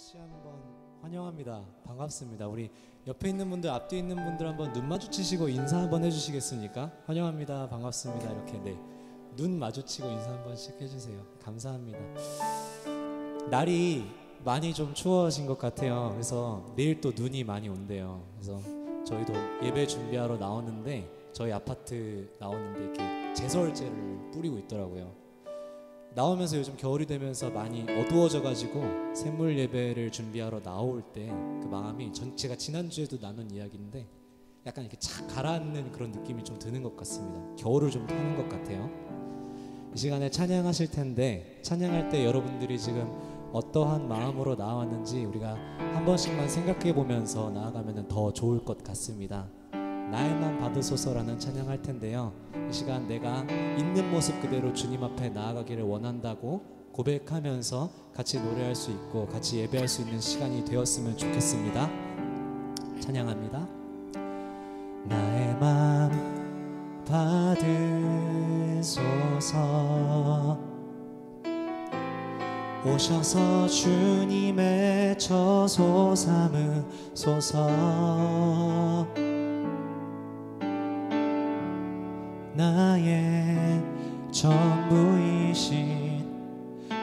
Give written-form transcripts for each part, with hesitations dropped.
다시 한번 환영합니다. 반갑습니다. 우리 옆에 있는 분들, 앞뒤에 있는 분들 한번 눈 마주치시고 인사 한번 해주시겠습니까? 환영합니다. 반갑습니다. 이렇게 눈 마주치고 인사 한 번씩 해주세요. 감사합니다. 날이 많이 좀 추워진 것 같아요. 그래서 내일 또 눈이 많이 온대요. 그래서 저희도 예배 준비하러 나오는데 저희 아파트 나오는데 이렇게 제설제를 뿌리고 있더라고요. 나오면서 요즘 겨울이 되면서 많이 어두워져가지고 샘물 예배를 준비하러 나올 때 그 마음이 제가 지난주에도 나눈 이야기인데 약간 이렇게 착 가라앉는 그런 느낌이 좀 드는 것 같습니다. 겨울을 좀 타는 것 같아요. 이 시간에 찬양하실 텐데 찬양할 때 여러분들이 지금 어떠한 마음으로 나왔는지 우리가 한 번씩만 생각해 보면서 나아가면 더 좋을 것 같습니다. 나의만 받으소서라는 찬양할 텐데요. 이 시간 내가 있는 모습 그대로 주님 앞에 나아가기를 원한다고 고백하면서 같이 노래할 수 있고 같이 예배할 수 있는 시간이 되었으면 좋겠습니다. 찬양합니다. 나의 맘 받으소서 오셔서 주님의 처소 삼으소서 나의 전부이신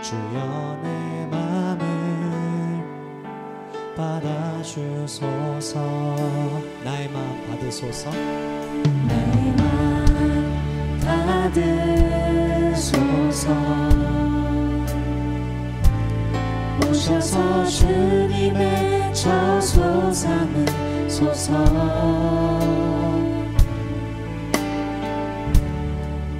주여 내 맘을 받아주소서 나의 맘 받으소서 나의 맘 받으소서 오셔서 주님의 처소 삼으소서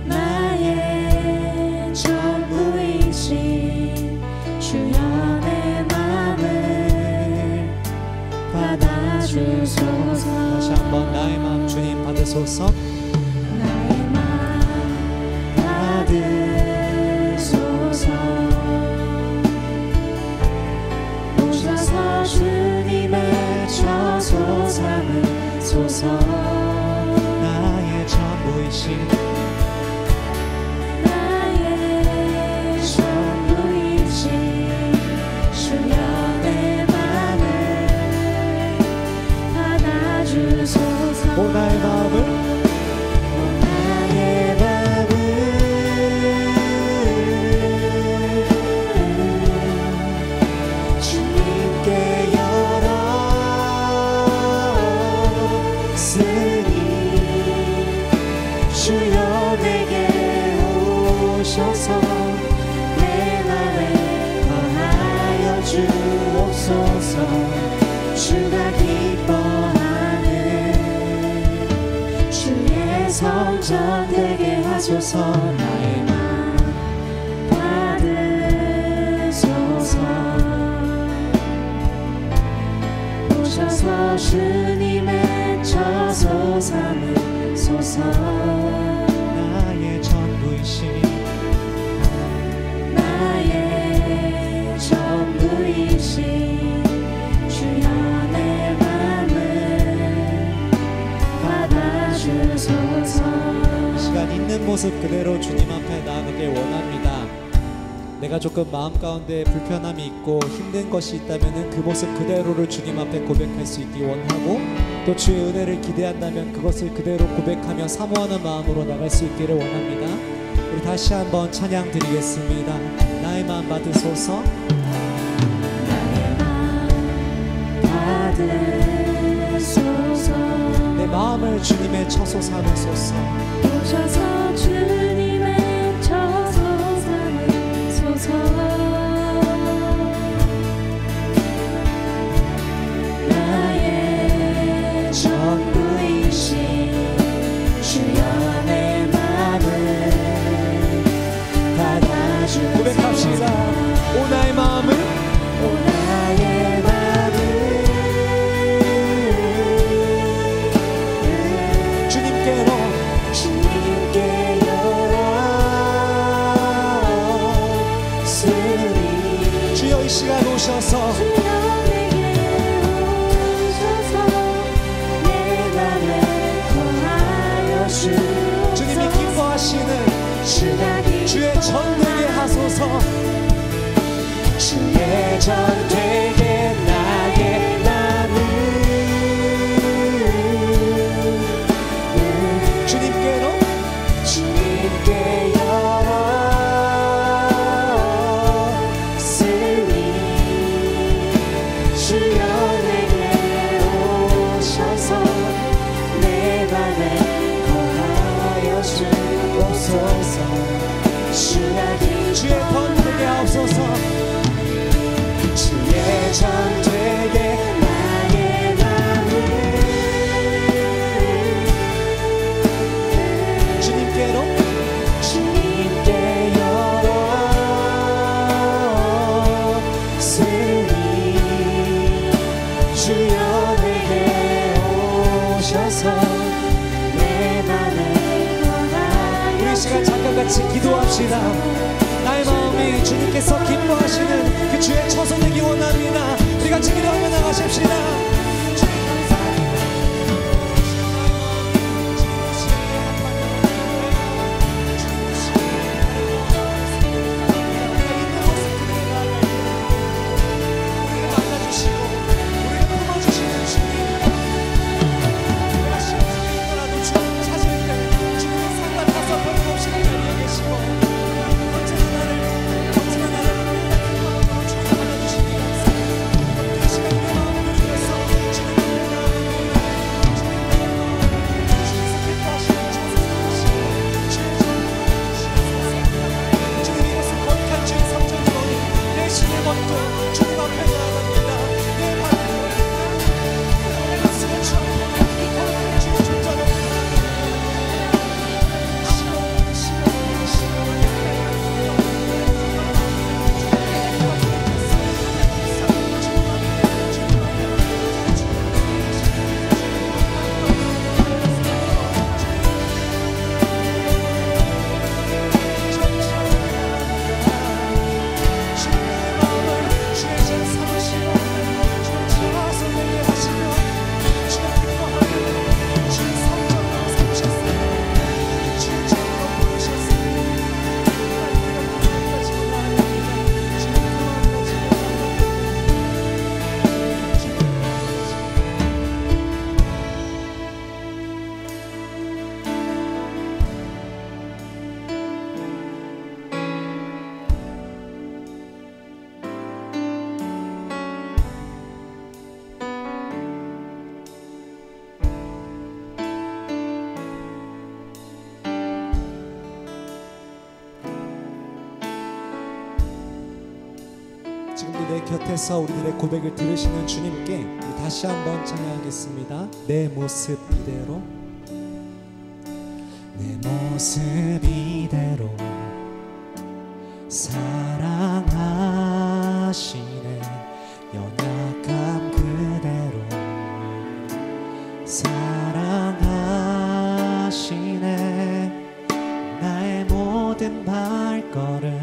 나의 전부이신 주여 내 맘을 받아주소서 다시 한번 나의 맘 주님 받으소서 나의 맘 받으소서 오셔서 주님의 처소 삼으소서 나의 전부이신 나의 전부이신 주여 내 맘을 받아주소서 오 나의 마음을 나의 맘을 주님께 열었으니 주여 내게 오셔서 내 맘에 거하여 주옵소서 주가 기뻐하는 주의 성전 되게 하소서 나의 맘 받으소서 오셔서 주님의 처소 삼으소서 나의 전부이신 나의 전부이신 주여 내 맘을 받아주소서 시간 있는 모습 그대로 주님 앞에 나아가길 원합니다. 내가 조금 마음 가운데 불편함이 있고 힘든 것이 있다면 그 모습 그대로를 주님 앞에 고백할 수 있기 원하고 또 주의 은혜를 기대한다면 그것을 그대로 고백하며 사모하는 마음으로 나갈 수 있기를 원합니다. 우리 다시 한번 찬양 드리겠습니다. 나의 마음 받으소서 나의 맘 받으소서 내 마음을 주님의 처소 삼으소서 오셔서 주님의 처소 삼으소서 나의 전부이신 주여 내 맘을 받아주소서 고백합시다. 오 나의 마음을 오 나의 맘을 주님께로 주님께 열었으니 주여 이 시간 오셔서 주여 내게 오셔서 내 맘에 거하여 주님이 기뻐하시는 주가 주의 전 되게 하소서 주의 전 되게 오셔서 내 맘을 원하여 우리 시간 잠깐 같이 기도합시다. 나의 마음이 주님께서 기뻐하시는 그 주의 처소 되기 원합니다. 우리 같이 기도하며 나가십시다. 지금도 내 곁에서 우리들의 고백을 들으시는 주님께 우리 다시 한번 찬양하겠습니다. 내 모습 이대로, 내 모습 이대로 사랑하시네. 연약함 그대로 사랑하시네. 나의 모든 발걸음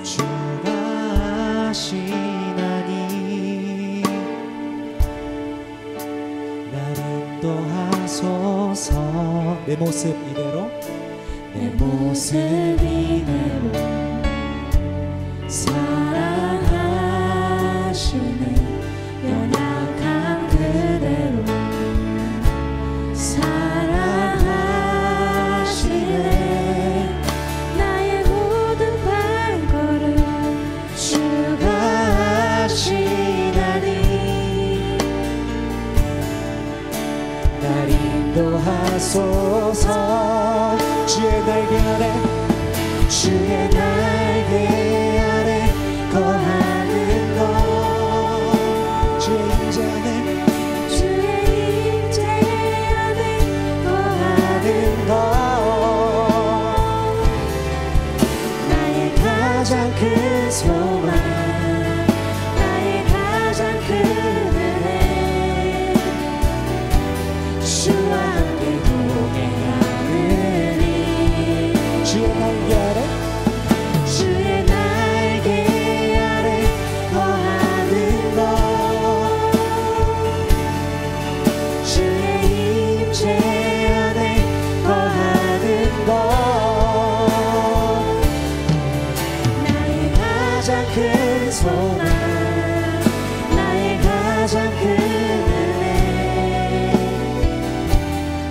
주가 하시나니 날 인도하소서. 내 모습 이대로, 내 모습 이대로 사랑하시네. 연약한 그대로 사랑하시네. 나의 모든 발걸음 주가 하시나니 날 인도하소서. 주의 날개 아래, 주의 날개 아래 거하는 것, 주의 임재 안에, 주의 임재 안에 거하는 것. 나의 가장 큰 소망, 나의 가장 큰 은혜, 주와 함께 동행하느니 주의 날개 아래, 주의 날개 아래 거하는 것, 주의 임재 안에 거하는 것. 나의 가장 큰 소망, 나의 가장 큰 은혜,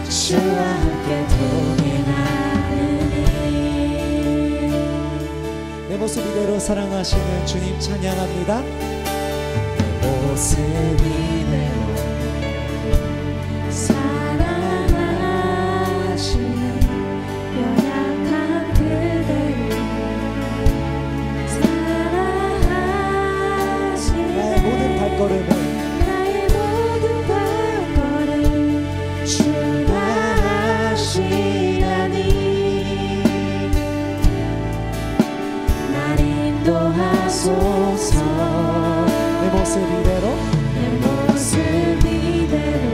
주와 함께 동행하느니. 내 모습 이대로 사랑하시는 주님 찬양합니다. 내 모습 이대로 사랑하시네. 연약한 그대로 사랑하시네. 나의 모든 발걸음을, 나의 모든 발걸음 주가 하시나니 날 인도하소서. 내 모습 이대로, 내 모습 이대로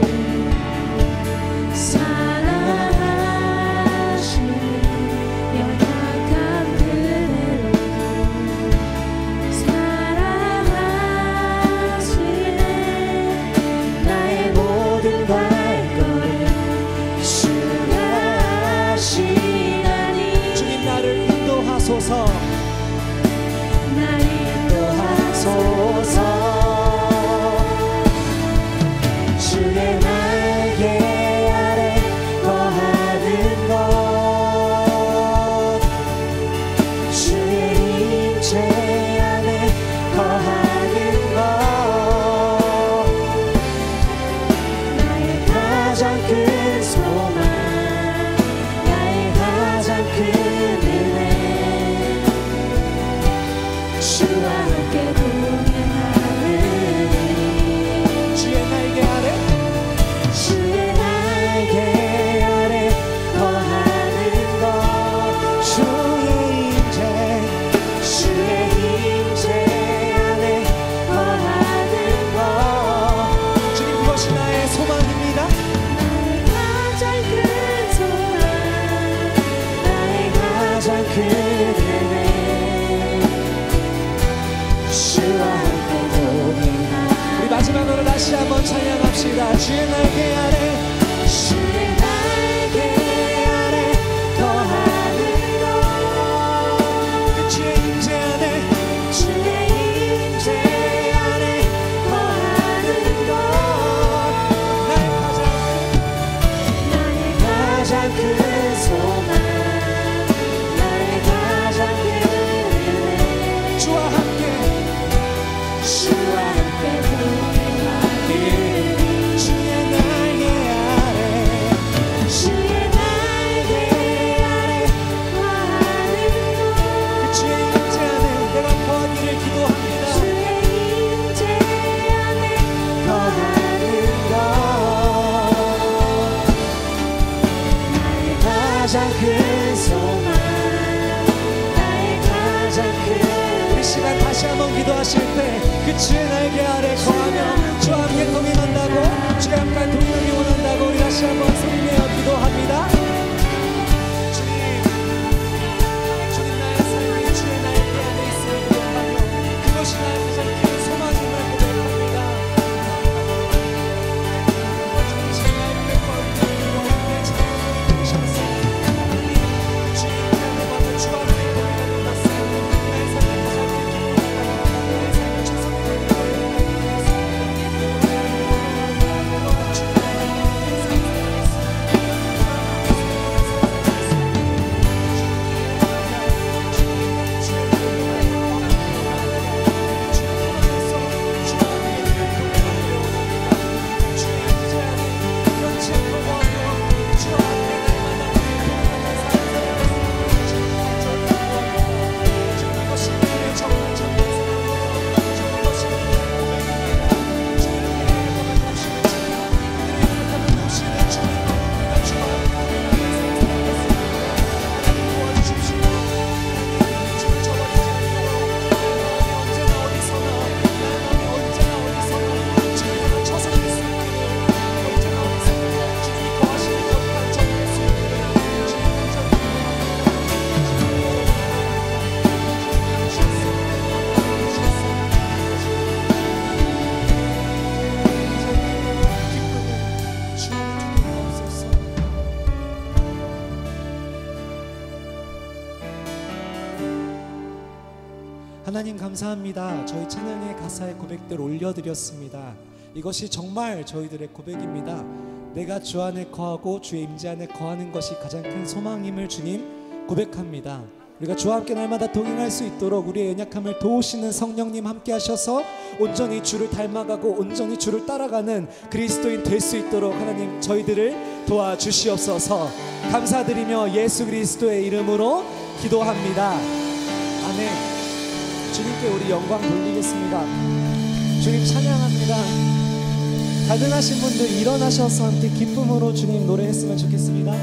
합니다. 주의 날개 아래 주의 날개 아래 거하는 것 그 주의 임재 안에 주의 임재 안에 거하는 것 나의 가장 큰 소망 나의 가장 큰 은혜 주와 함께 동행하기를 주의 날개 아래 주의 날개 아래 거하는 것 그 주의 임재 안에 내가 거하기를 기도합니다. 주의 임재 안에 거하는 것 나의 가장 큰 소망 나의 가장 큰 이 시간 다시 한번 기도하실 때 그 주의 날개 아래 거하며 주와 함께 동행한다고 주와 함께 동행하기 원한다고 우리 다시 한번 소리내어 기도합니다. 주님 나의 삶이 주의 날개 안에 있음을 고백하며 그것이 나의 가장 큰 소망임을 고백합니다. 주님 주의 날개 거하며 주의 셔서 주의 인간을 받아 주와 함께 동행하는 것은 나의 삶의 가장 큰 기쁨이다. 내 삶의 최선을 하나님 감사합니다. 저희 찬양의 가사의 고백들 올려드렸습니다. 이것이 정말 저희들의 고백입니다. 내가 주 안에 거하고 주의 임재 안에 거하는 것이 가장 큰 소망임을 주님 고백합니다. 우리가 주와 함께 날마다 동행할 수 있도록 우리의 연약함을 도우시는 성령님 함께 하셔서 온전히 주를 닮아가고 온전히 주를 따라가는 그리스도인 될 수 있도록 하나님 저희들을 도와주시옵소서. 감사드리며 예수 그리스도의 이름으로 기도합니다. 아멘. 주님께 우리 영광 돌리겠습니다. 주님 찬양합니다. 가능하신 분들 일어나셔서 함께 기쁨으로 주님 노래했으면 좋겠습니다.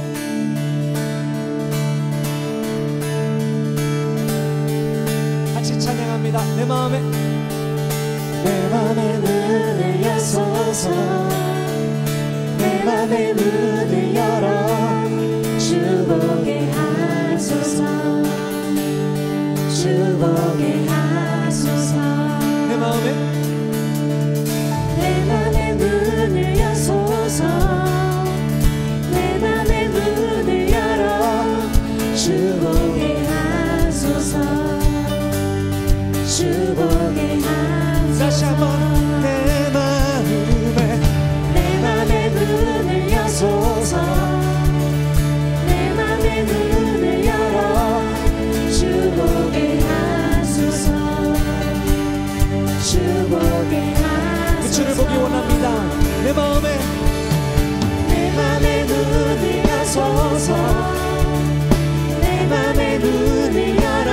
같이 찬양합니다. 내 마음에 문을 여소서 내 맘의 문을 열어 주 보게 하소서 주 보게 하소서 내 마음에 내 맘의 문을 여소서 내 맘의 문을 열어 주 보게 하소서 주 보게 하소서 다시 한번 내 맘의 문을 여소서 내 맘의 문을 열어 주 보게 하소서 주 보게 하소서 그 주를 보기 원합니다. 내 마음에 내 맘의 문을 여소서 내 맘의 문을 열어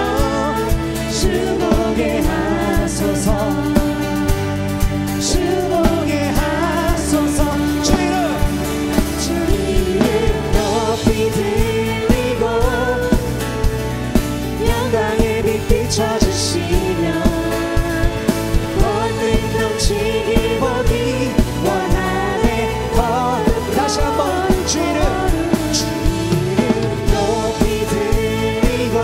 주 보게 하소서 주 보게 하소서 주 이름 높이 들리고 영광의 빛 비춰주시며 본능 넘치길 보기 원하네 다시 한번 주 이름 높이 들리고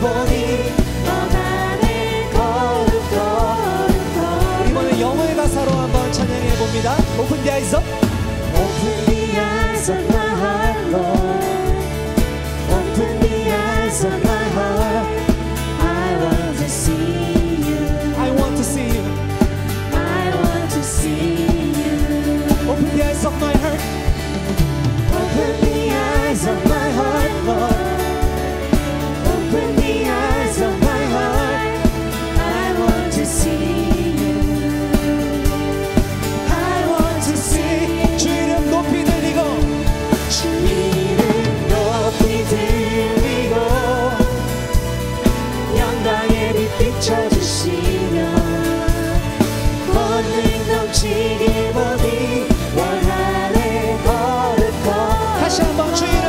보니 원하네 거룩 이번에 영어의 가사로 한번 찬양해 봅니다. Open the eyes up. Open the eyes of my heart, Lord. Open the eyes of my heart. I want to see you. I want to see you. I want to see you. Open the eyes of my heart. Open the eyes of my heart, Lord. Open the eyes of my heart. I want to see you. I want to see. 주 이름 높이 들리고 주 이름 높이 들리고 영광의 빛 비춰주시며 권능 넘치길 보니 원하네 거룩한 다시 한번 주 이름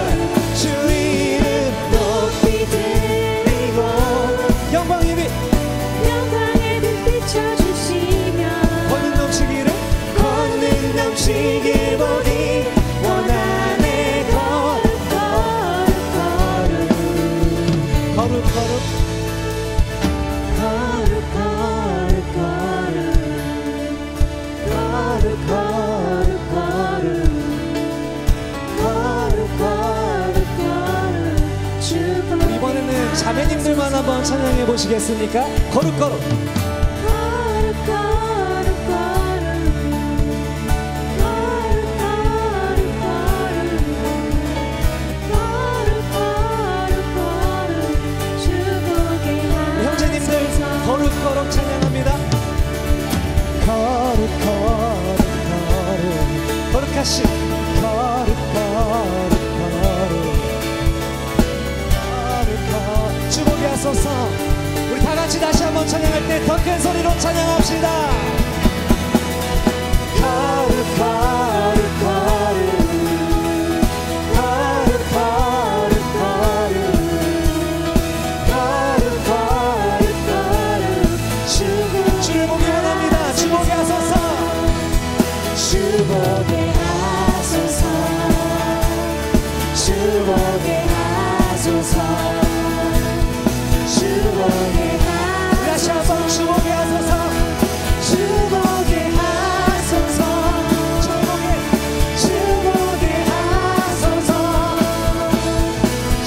높이 들리고 영광의 빛 영광의 빛 비춰주시며 권능 넘치기를 권능 넘치길 보니 원하네 거룩 거룩 이번에는 자매님들만 한번 찬양해 보시겠습니까? 거룩 형제님들 거룩 찬양합니다. 거룩하시 주복이 하소서. 우리 다 같이 다시 한번 찬양할 때 더 큰 소리로 찬양합시다. 주를 보기 원합니다. 주복이 하소서. 주복에 하소서 주복에 하소서 주복에 다시 한번 주복이 하소서. 주복에 하소서 주복에 하소서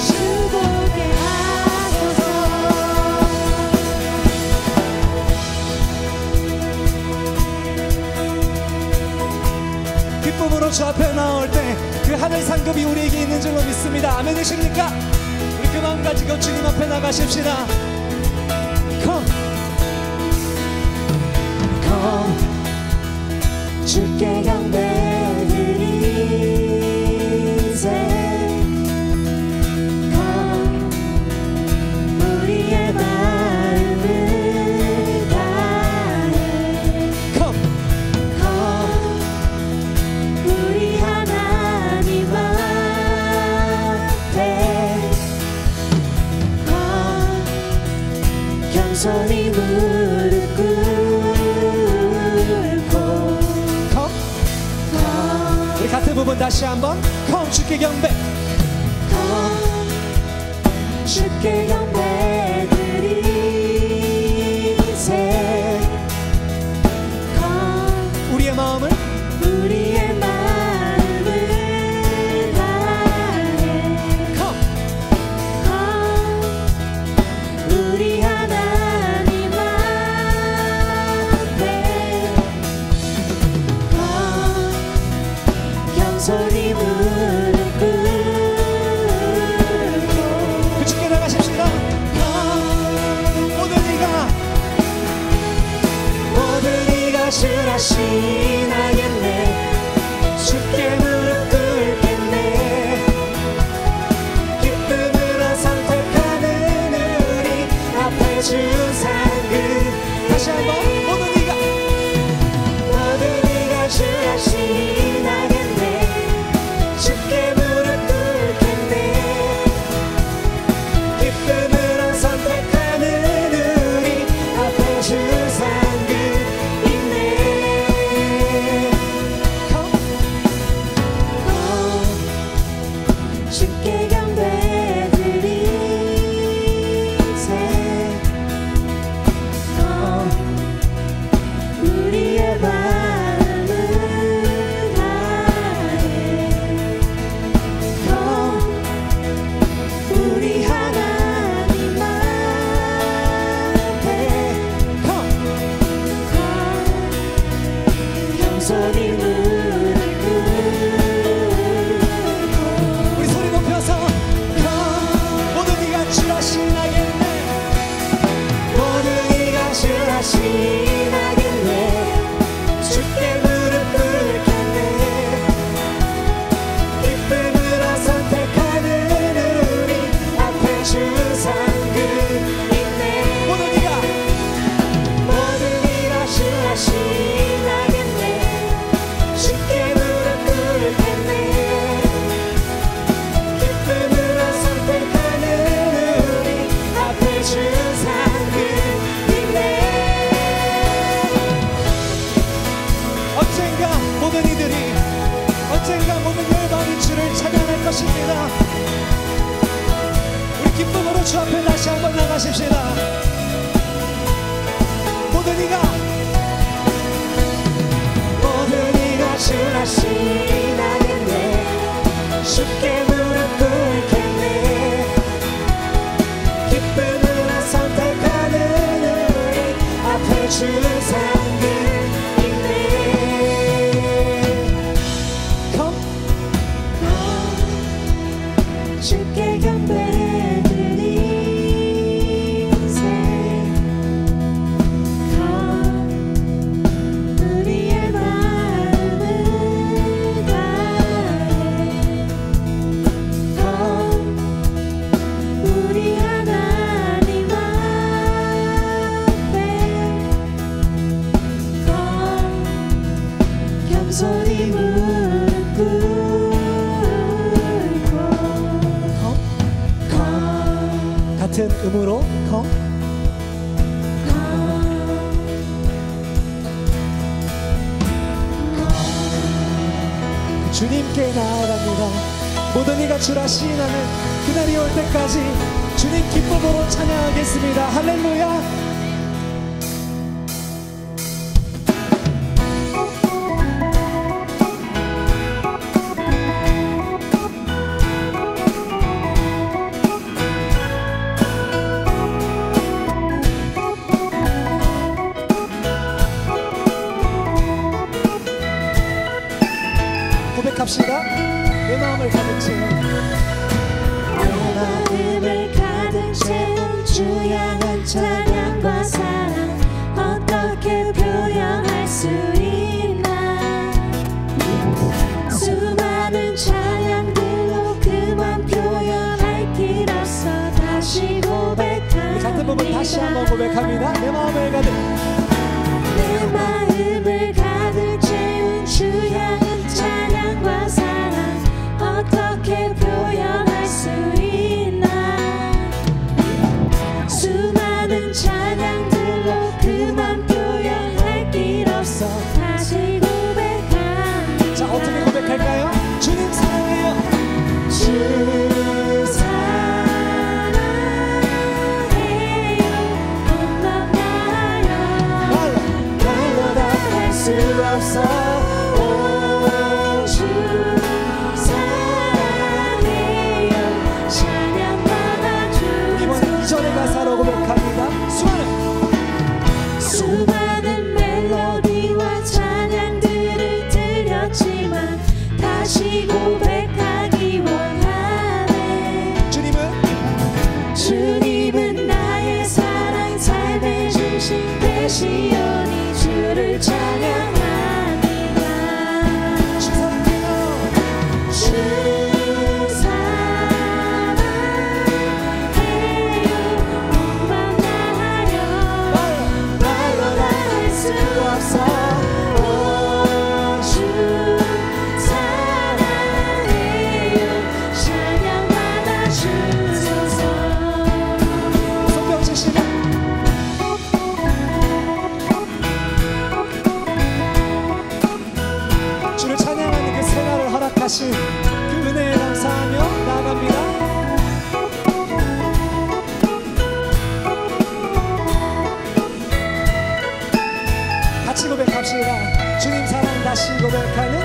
주복에 하소서 기쁨으로 주 앞에 나올 때 그 하늘 상급이 우리에게 있는 줄로 믿습니다. 아멘 되십니까? 우리 그 마음 가지고 주님 앞에 나가십시다. Come. 주께 경배드리세 우리의 마음을 다해 Come. 우리 하나님 앞에 겸손히 무릎 꿇고 Come. 우리 같은 부분 다시 한번 Come 주께 경배. 주께 경배드리세 우리의 마음을 우리의 마음을 다해 Come. 우리 하나님 앞에 겸손히 무릎 꿇고 그 주께 나가십시다. 모든 이가 주라시나겠네 주께 무릎 꿇겠네 기쁨으로 선택하는 우리 앞에 주 상급 다시 한번 모든 이가 주라시나겠네 주께 무릎 꿇겠네 기쁨으로 선택하는 우리 앞에 주 상급 있네 주께 경배드리세 주상들 있네. Come, 주께 경배드리세. Come, 우리의 마음을 다해. Come, 우리 하나님 앞에. Come, 겸손히 무릎 꿇고. Come, 같은 음으로 come. 주님께 나아갑니다. 모든 이가 주라 시인하는 그날이 올 때까지 주님 기쁨으로 찬양하겠습니다. 할렐루야. 고백합시다. 내 마음을 가득 채워. 내 마음을 가득 채운 주 향한 찬양과 사랑 어떻게 표현할 수 있나. 수많은 찬양들로 그만 표현할 길 없어 다시 고백합니다. 같은 부분 다시 한번 고백합니다. 내 마음을 가득. 내 마음을 가득 채운 주 향한 찬양과 사랑 어떻게 표현할 수 있나. 수많은 찬양들로 그만 표현할 길 없어 다시 고백합니다. 자, 어떻게 고백할까요? 주님 사랑해요. 주 사랑해요. 온 맘 다하여 말로 다 할 수 없어. 오, 주 사랑해요. 찬양받아 이번엔 이전의 가사로 고백합니다. 수많은 멜로디와 찬양들을 들렸지만 다시 고백하기 원하네. 주님은 나의 사랑 삶의 중심 되시오니 주를 찬양합니다. 주 사랑해요. 온 맘 다하여 말로 다 할 수 없어. 오, 주 사랑해요. 찬양받아 주소서. 손뼉 치시면 주를 찬양하는 그 새날을 허락하신 그 은혜에 감사하며 나아갑니다. 같이 고백합시다. 주님 사랑 다시 고백하는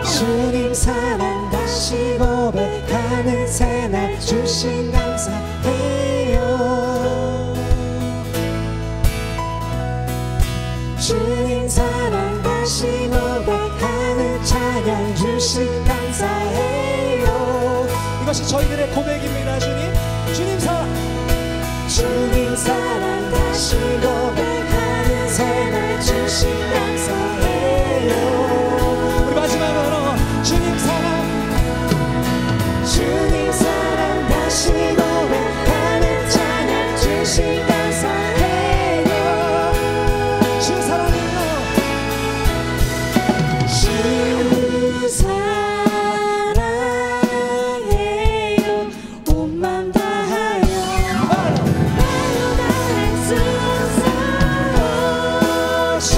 주님 사랑 다시 고백하는 새날 주신 감사해요. 주님 사랑 다시 고백하는 찬양 주신 감사해요. 이것이 저희들의 고백입니다. 주님 사랑. 주님 사랑 다시 고백하는 새날 주신 감사해요. 우리 마지막으로 주님 사랑. 주님 사랑 다시 고백하는 찬양 주신 감사해요. 주 사랑해요. 주 사랑해요. 온 맘 다하여 말로 다 할 수 없어. 주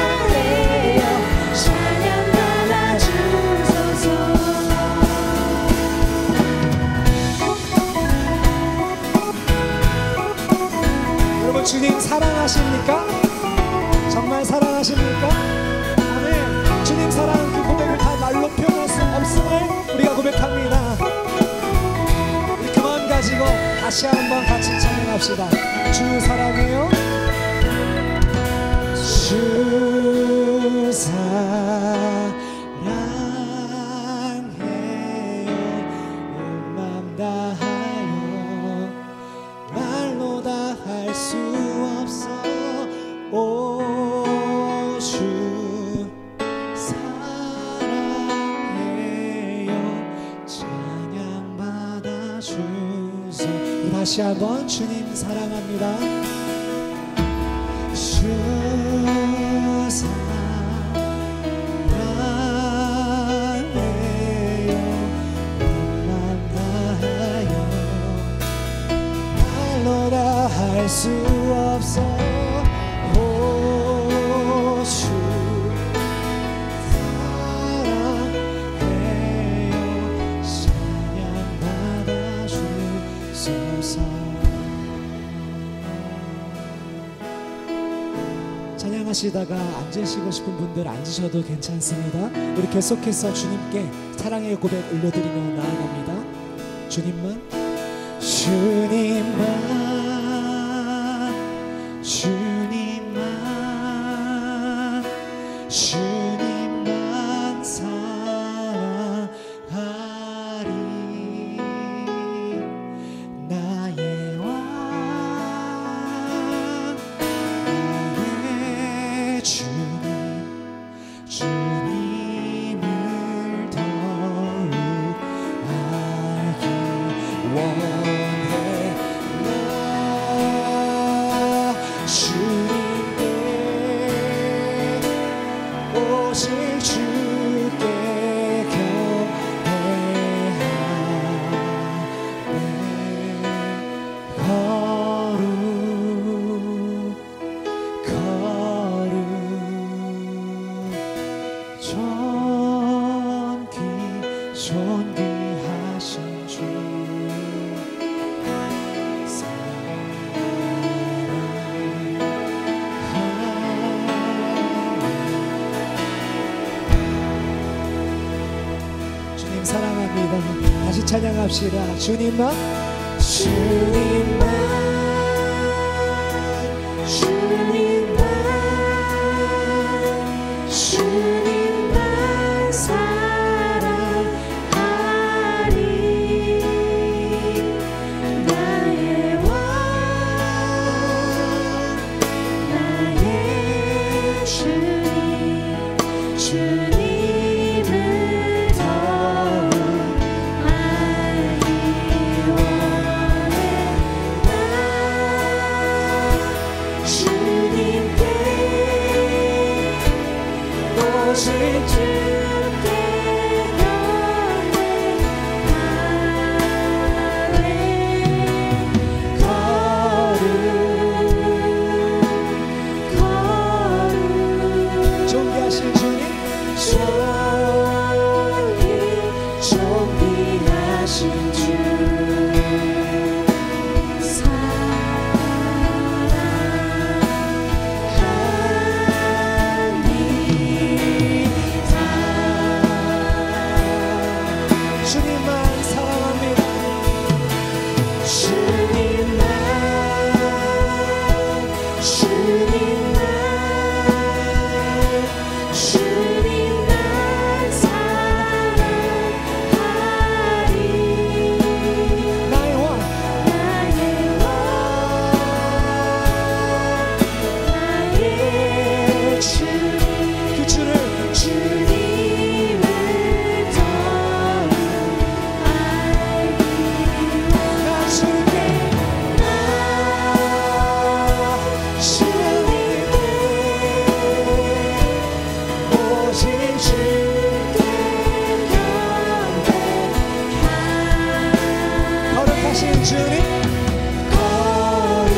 사랑해요. 찬양받아 주소서. 여러분 주님 사랑하십니까? 정말 사랑하십니까? 아멘. 주님 사랑은 그 고백을 다 말로 표현할 수 없음을 우리가 고백합니다. 우리 그 마음 가지고 다시 한번 같이 찬양합시다. 찬양합시다. 주 사랑해요. 주 사랑해요. 온 맘 다하여 말로 다 할 수 없어. 오 주 사랑해요. 찬양 받아주소. 다시 한번 주님 사랑합니다. 주 사랑해요. 맘 다하여 말로 다 할 수 없어. 오 주 사랑해요. 찬양 받아주소서. 찬양하시다가 앉으시고 싶은 분들 앉으셔도 괜찮습니다. 우리 계속해서 주님께 사랑의 고백 올려드리며 나아갑니다. 주님만, 주님만, 주님만, 주님만 사랑하리. 나의 왕, 나의 주님, 주님을 더욱 알기 원해. 나 주님께 오직 주께 경배하네. 거룩 존귀하신 주 주님 사랑합니다. 다시 찬양합시다. 주님만, 주님만, 주님만, 주님만 사랑하리. 나의 왕, 나의 주님, 주님을 더욱 알기 원해. 나 주님께 오직 주께 경배하네. 거룩 존귀하신 주님, 존귀하신 주 주님만 사랑합니다. 주님만, 주님만, 주님만 사랑하리. 나의 왕, 나의 왕, 나의 주님, 그 주를 주님을 더욱 알기. 나 주님께, 나 주님께 오직 주께 경배하네. 거룩하신 주님, 거룩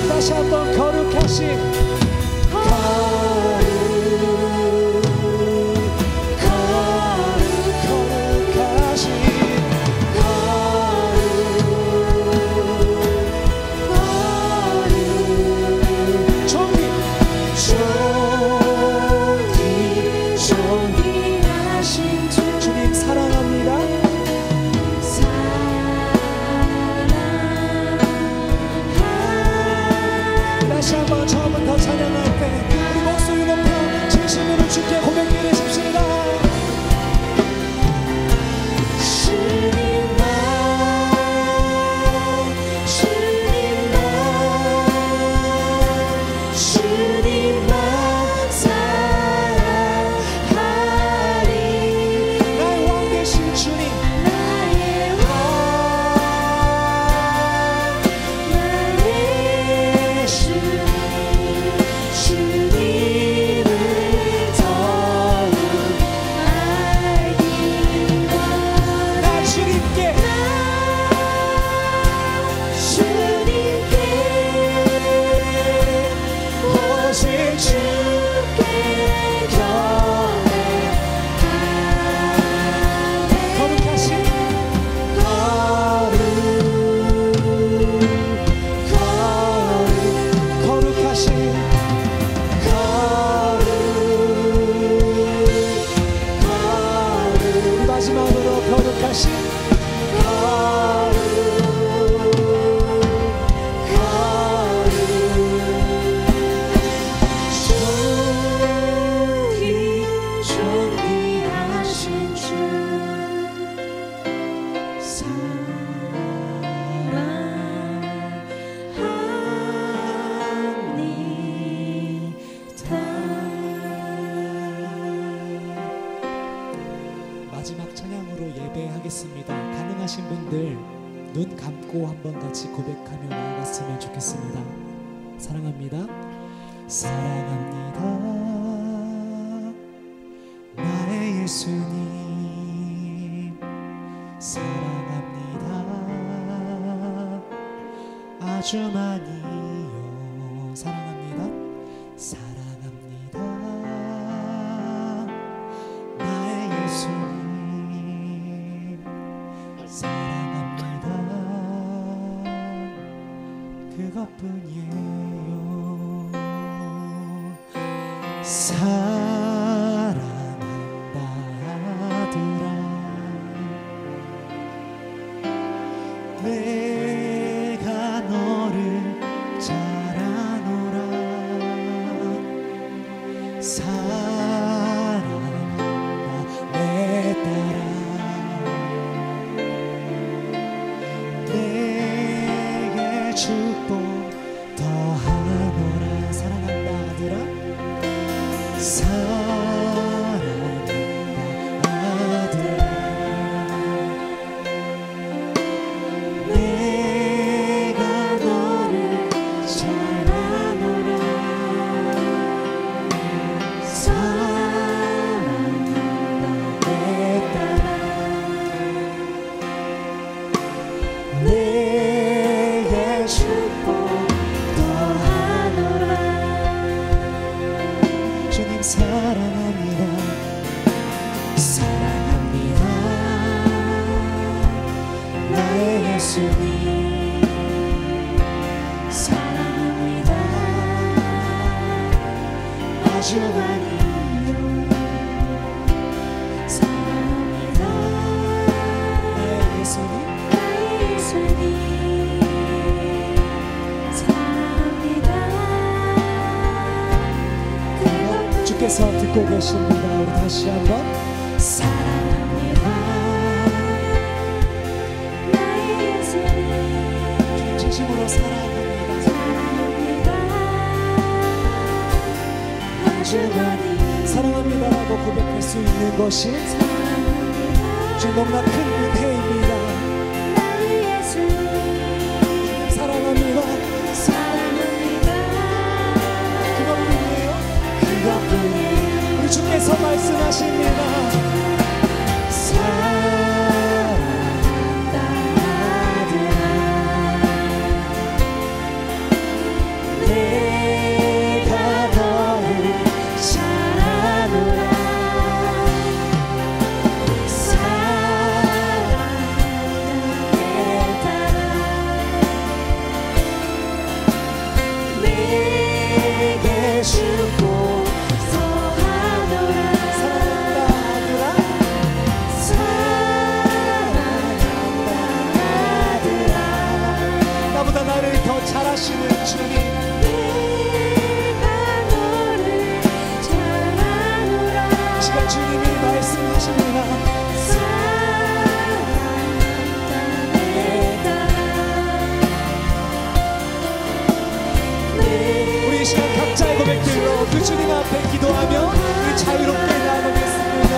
다시 한번 거룩하신 존귀하신 주 주님 사랑합니다. 마지막으로 거룩하신 존귀하신 주 마지막 찬양으로 예배하겠습니다. 가능하신 분들 눈 감고 한번 같이 고백하며 나아갔으면 좋겠습니다. 사랑합니다. 사랑합니다. 나의 예수님 사랑합니다. 아주 많이요. 사랑합니다. 사랑합니다. 나의 예수님 사랑합니다. 그것뿐이에요. 사랑한다 아들아 내가 너를 잘 아노라. 사랑한다 내 딸아 내게 축복 더하노라. 사랑한다 아들아 사랑한다 아들아 내가 너를 잘 아노라. 사랑한다 내 딸아 내게 축복 더하노라. 주님 사랑합니다. 사랑합니다. 나의 예수님 사랑합니다. 아주 많이요. 사랑합니다. 나의 예수님 나의 예수님 사랑합니다. 주께서 듣고 계십니다. 우리 다시 한번 사랑합니다. 나의 예수님 진심으로 사랑합니다. 사랑합니다. 아주 많이 사랑합니다라고 고백할 수 있는 것이 주님 너무나 큰 은혜입니다. 나의 예수님 사랑합니다. 사랑합니다. 그것뿐이에요. 그것뿐이에요. 우리 주께서 말씀하십니다. 사랑한다 아들아 내가 너를 잘 아노라. 사랑한다 내 딸아 내게 주고 더하노라. 사랑한다 아들아 사랑한다 아들아 나보다 나를 더 잘하시는 주님 내가 너를 잘 아노라. 이 시간 주님이 말씀하십니다. 사랑한다 내 딸아 우리 이 시간 각자의 고백들로 그 주님 앞에 기도하며 우리 자유롭게 나아가겠습니다.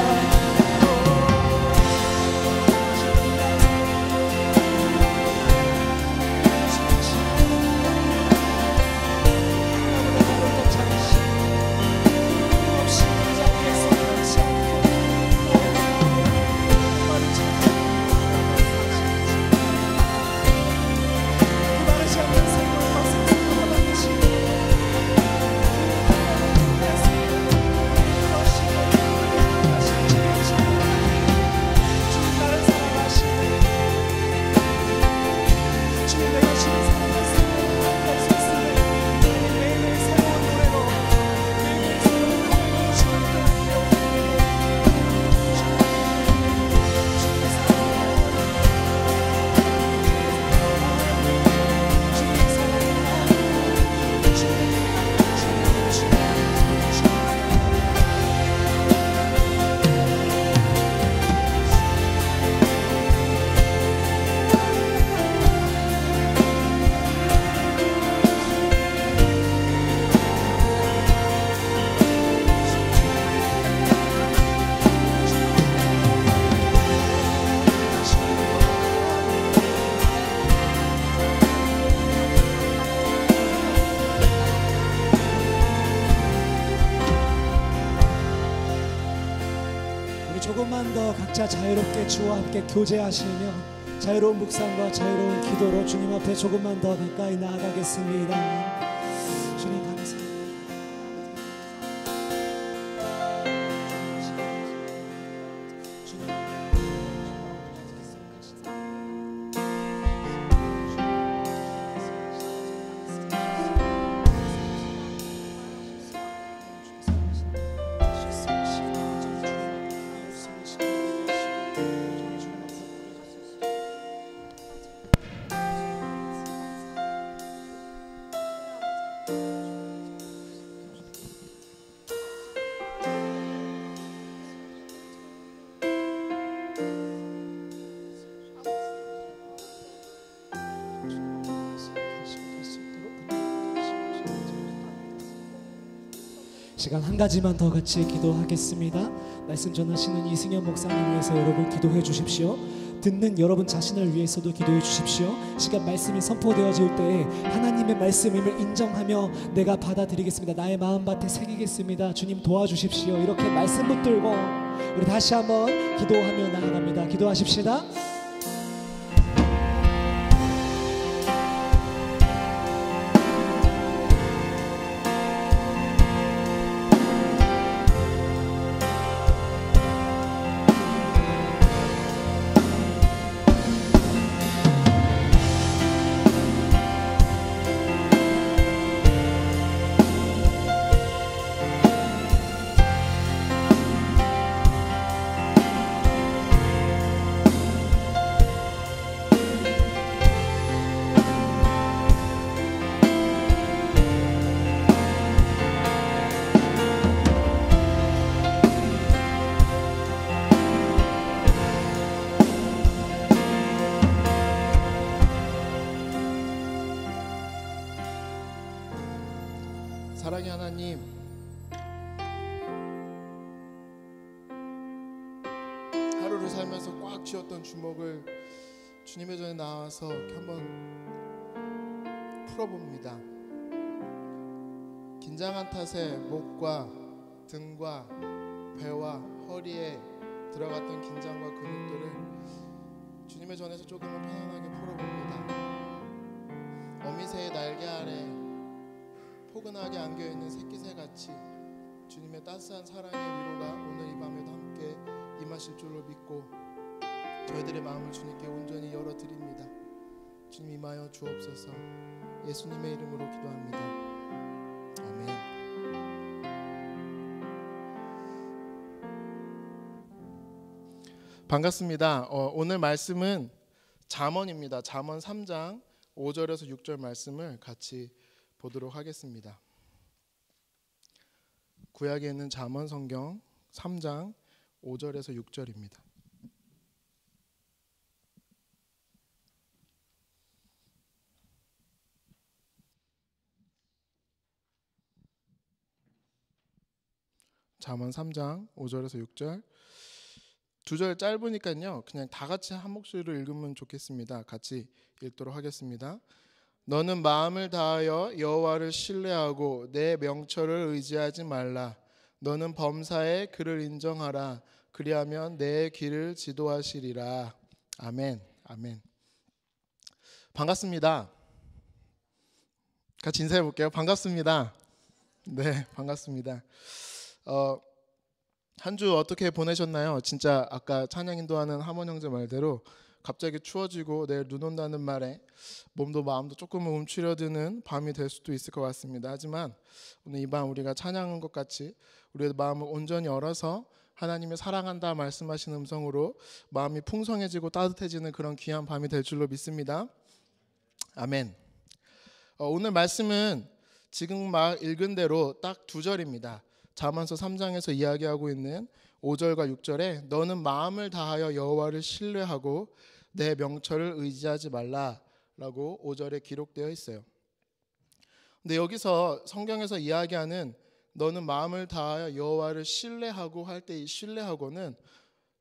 각자 자유롭게 주와 함께 교제하시며 자유로운 묵상과 자유로운 기도로 주님 앞에 조금만 더 가까이 나아가겠습니다. 주님 감사합니다. 시간 한 가지만 더 같이 기도하겠습니다. 말씀 전하시는 이승현 목사님 위해서 여러분 기도해 주십시오. 듣는 여러분 자신을 위해서도 기도해 주십시오. 시간 말씀이 선포되어질 때 하나님의 말씀임을 인정하며 내가 받아들이겠습니다. 나의 마음밭에 새기겠습니다. 주님 도와주십시오. 이렇게 말씀 붙들고 우리 다시 한번 기도하며 나아갑니다. 기도하십시다. 사랑의 하나님, 하루를 살면서 꽉 쥐었던 주먹을 주님의 전에 나와서 이렇게 한번 풀어봅니다. 긴장한 탓에 목과 등과 배와 허리에 들어갔던 긴장과 근육들을 주님의 전에서 조금은 편안하게 풀어봅니다. 어미새의 날개 아래 포근하게 안겨있는 새끼새같이 주님의 따스한 사랑의 위로가 오늘 이 밤에도 함께 임하실 줄로 믿고 저희들의 마음을 주님께 온전히 열어드립니다. 주님 임하여 주옵소서. 예수님의 이름으로 기도합니다. 아멘. 반갑습니다. 오늘 말씀은 잠언입니다. 잠언 3장 5절에서 6절 말씀을 같이 보도록 하겠습니다. 구약에 있는 잠언 성경 3장 5절에서 6절입니다. 잠언 3장 5절에서 6절. 두 절 짧으니까요. 그냥 다 같이 한 목소리로 읽으면 좋겠습니다. 같이 읽도록 하겠습니다. 너는 마음을 다하여 여호와를 신뢰하고 내 명철을 의지하지 말라. 너는 범사에 그를 인정하라. 그리하면 내 길을 지도하시리라. 아멘. 아멘. 반갑습니다. 같이 인사해 볼게요. 반갑습니다. 네, 반갑습니다. 한 주 어떻게 보내셨나요? 진짜 아까 찬양 인도하는 하몬 형제 말대로 갑자기 추워지고 내일 눈 온다는 말에 몸도 마음도 조금은 움츠려드는 밤이 될 수도 있을 것 같습니다. 하지만 오늘 이 밤 우리가 찬양한 것 같이 우리의 마음을 온전히 열어서 하나님의 사랑한다 말씀하시는 음성으로 마음이 풍성해지고 따뜻해지는 그런 귀한 밤이 될 줄로 믿습니다. 아멘. 오늘 말씀은 지금 막 읽은 대로 딱 두 절입니다. 잠언서 3장에서 이야기하고 있는 5절과 6절에 너는 마음을 다하여 여호와를 신뢰하고 내 명철을 의지하지 말라라고 5절에 기록되어 있어요. 근데 여기서 성경에서 이야기하는 너는 마음을 다하여 여호와를 신뢰하고 할 때 이 신뢰하고는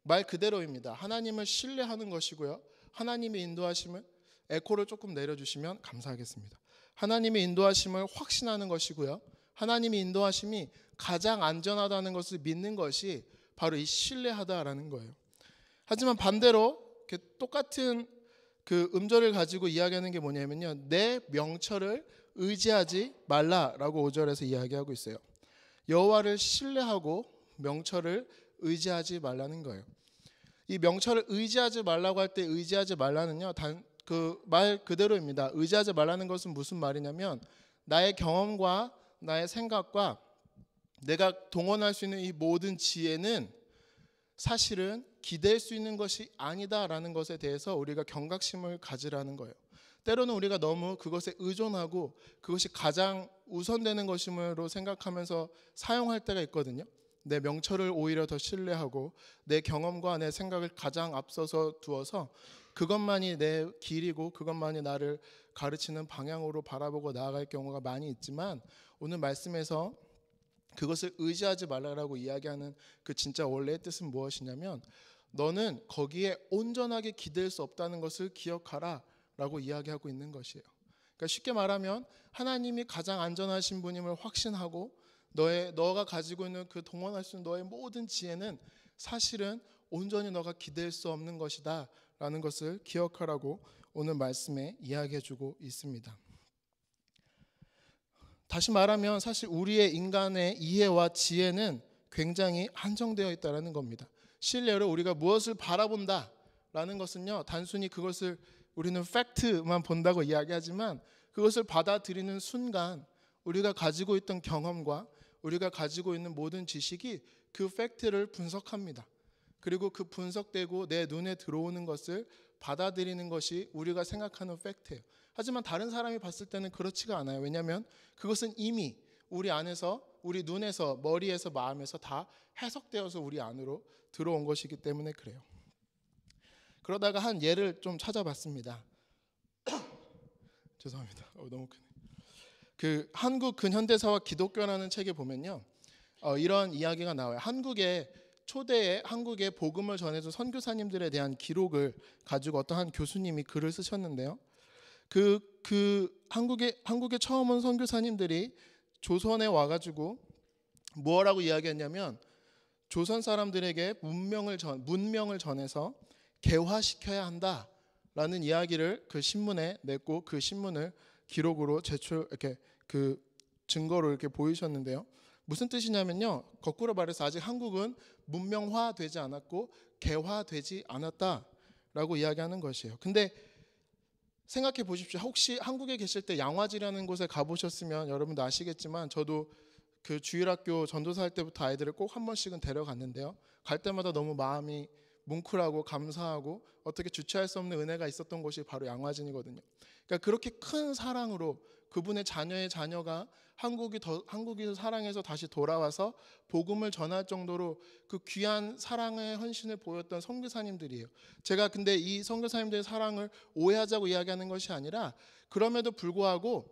말 그대로입니다. 하나님을 신뢰하는 것이고요. 하나님의 인도하심을 에코를 조금 내려주시면 감사하겠습니다. 하나님의 인도하심을 확신하는 것이고요. 하나님의 인도하심이 가장 안전하다는 것을 믿는 것이 바로 이 신뢰하다라는 거예요. 하지만 반대로 이렇게 똑같은 그 음절을 가지고 이야기하는 게 뭐냐면요, 내 명철을 의지하지 말라라고 5절에서 이야기하고 있어요. 여호와를 신뢰하고 명철을 의지하지 말라는 거예요. 이 명철을 의지하지 말라고 할 때 의지하지 말라는요, 그 말 그대로입니다. 의지하지 말라는 것은 무슨 말이냐면 나의 경험과 나의 생각과 내가 동원할 수 있는 이 모든 지혜는 사실은 기댈 수 있는 것이 아니다라는 것에 대해서 우리가 경각심을 가지라는 거예요. 때로는 우리가 너무 그것에 의존하고 그것이 가장 우선되는 것임으로 생각하면서 사용할 때가 있거든요. 내 명철을 오히려 더 신뢰하고 내 경험과 내 생각을 가장 앞서서 두어서 그것만이 내 길이고 그것만이 나를 가르치는 방향으로 바라보고 나아갈 경우가 많이 있지만, 오늘 말씀에서 그것을 의지하지 말라라고 이야기하는 그 진짜 원래의 뜻은 무엇이냐면, 너는 거기에 온전하게 기댈 수 없다는 것을 기억하라 라고 이야기하고 있는 것이에요. 그러니까 쉽게 말하면 하나님이 가장 안전하신 분임을 확신하고 너가 가지고 있는 그 동원할 수 있는 너의 모든 지혜는 사실은 온전히 너가 기댈 수 없는 것이다 라는 것을 기억하라고 오늘 말씀에 이야기해주고 있습니다. 다시 말하면 사실 우리의 인간의 이해와 지혜는 굉장히 한정되어 있다는 겁니다. 실례로 우리가 무엇을 바라본다라는 것은요, 단순히 그것을 우리는 팩트만 본다고 이야기하지만 그것을 받아들이는 순간 우리가 가지고 있던 경험과 우리가 가지고 있는 모든 지식이 그 팩트를 분석합니다. 그리고 그 분석되고 내 눈에 들어오는 것을 받아들이는 것이 우리가 생각하는 팩트예요. 하지만 다른 사람이 봤을 때는 그렇지가 않아요. 왜냐하면 그것은 이미 우리 안에서, 우리 눈에서, 머리에서, 마음에서 다 해석되어서 우리 안으로 들어온 것이기 때문에 그래요. 그러다가 한 예를 좀 찾아봤습니다. 죄송합니다. 너무 크네. 그 한국 근현대사와 기독교라는 책에 보면요, 이런 이야기가 나와요. 초대에 한국에 복음을 전해준 선교사님들에 대한 기록을 가지고 어떤 한 교수님이 글을 쓰셨는데요. 한국에 처음 온 선교사님들이 조선에 와가지고 뭐라고 이야기했냐면, 조선 사람들에게 문명을 전해서 개화시켜야 한다라는 이야기를 그 신문에 냈고, 그 신문을 기록으로 이렇게 그 증거로 이렇게 보이셨는데요. 무슨 뜻이냐면요, 거꾸로 말해서 아직 한국은 문명화되지 않았고 개화되지 않았다라고 이야기하는 것이에요. 근데 생각해 보십시오. 혹시 한국에 계실 때 양화지라는 곳에 가보셨으면 여러분도 아시겠지만, 저도 그 주일학교 전도사 할 때부터 아이들을 꼭 한 번씩은 데려갔는데요. 갈 때마다 너무 마음이 뭉클하고 감사하고 어떻게 주체할 수 없는 은혜가 있었던 곳이 바로 양화진이거든요. 그러니까 그렇게 큰 사랑으로 그분의 자녀의 자녀가 한국이 사랑해서 다시 돌아와서 복음을 전할 정도로 그 귀한 사랑의 헌신을 보였던 선교사님들이에요. 제가 근데 이 선교사님들의 사랑을 오해하자고 이야기하는 것이 아니라, 그럼에도 불구하고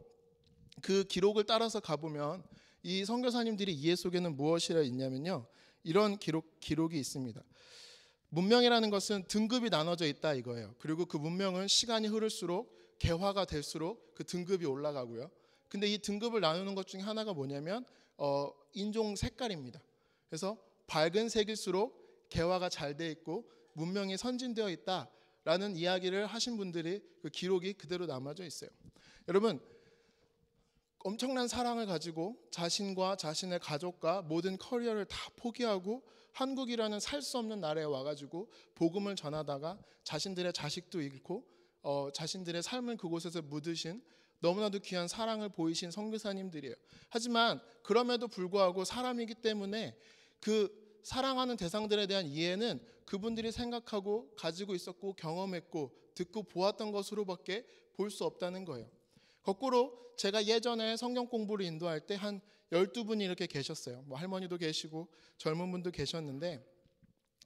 그 기록을 따라서 가보면 이 선교사님들이 이해 속에는 무엇이라 있냐면요, 이런 기록이 있습니다. 문명이라는 것은 등급이 나눠져 있다 이거예요. 그리고 그 문명은 시간이 흐를수록 개화가 될수록 그 등급이 올라가고요. 근데 이 등급을 나누는 것 중에 하나가 뭐냐면 인종 색깔입니다. 그래서 밝은 색일수록 개화가 잘 돼 있고 문명이 선진되어 있다라는 이야기를 하신 분들이 그 기록이 그대로 남아져 있어요. 여러분, 엄청난 사랑을 가지고 자신과 자신의 가족과 모든 커리어를 다 포기하고 한국이라는 살 수 없는 나라에 와가지고 복음을 전하다가 자신들의 자식도 잃고 자신들의 삶을 그곳에서 묻으신 너무나도 귀한 사랑을 보이신 선교사님들이에요. 하지만 그럼에도 불구하고 사람이기 때문에 그 사랑하는 대상들에 대한 이해는 그분들이 생각하고 가지고 있었고 경험했고 듣고 보았던 것으로밖에 볼 수 없다는 거예요. 거꾸로 제가 예전에 성경 공부를 인도할 때 한 12분이 이렇게 계셨어요. 뭐 할머니도 계시고 젊은 분도 계셨는데,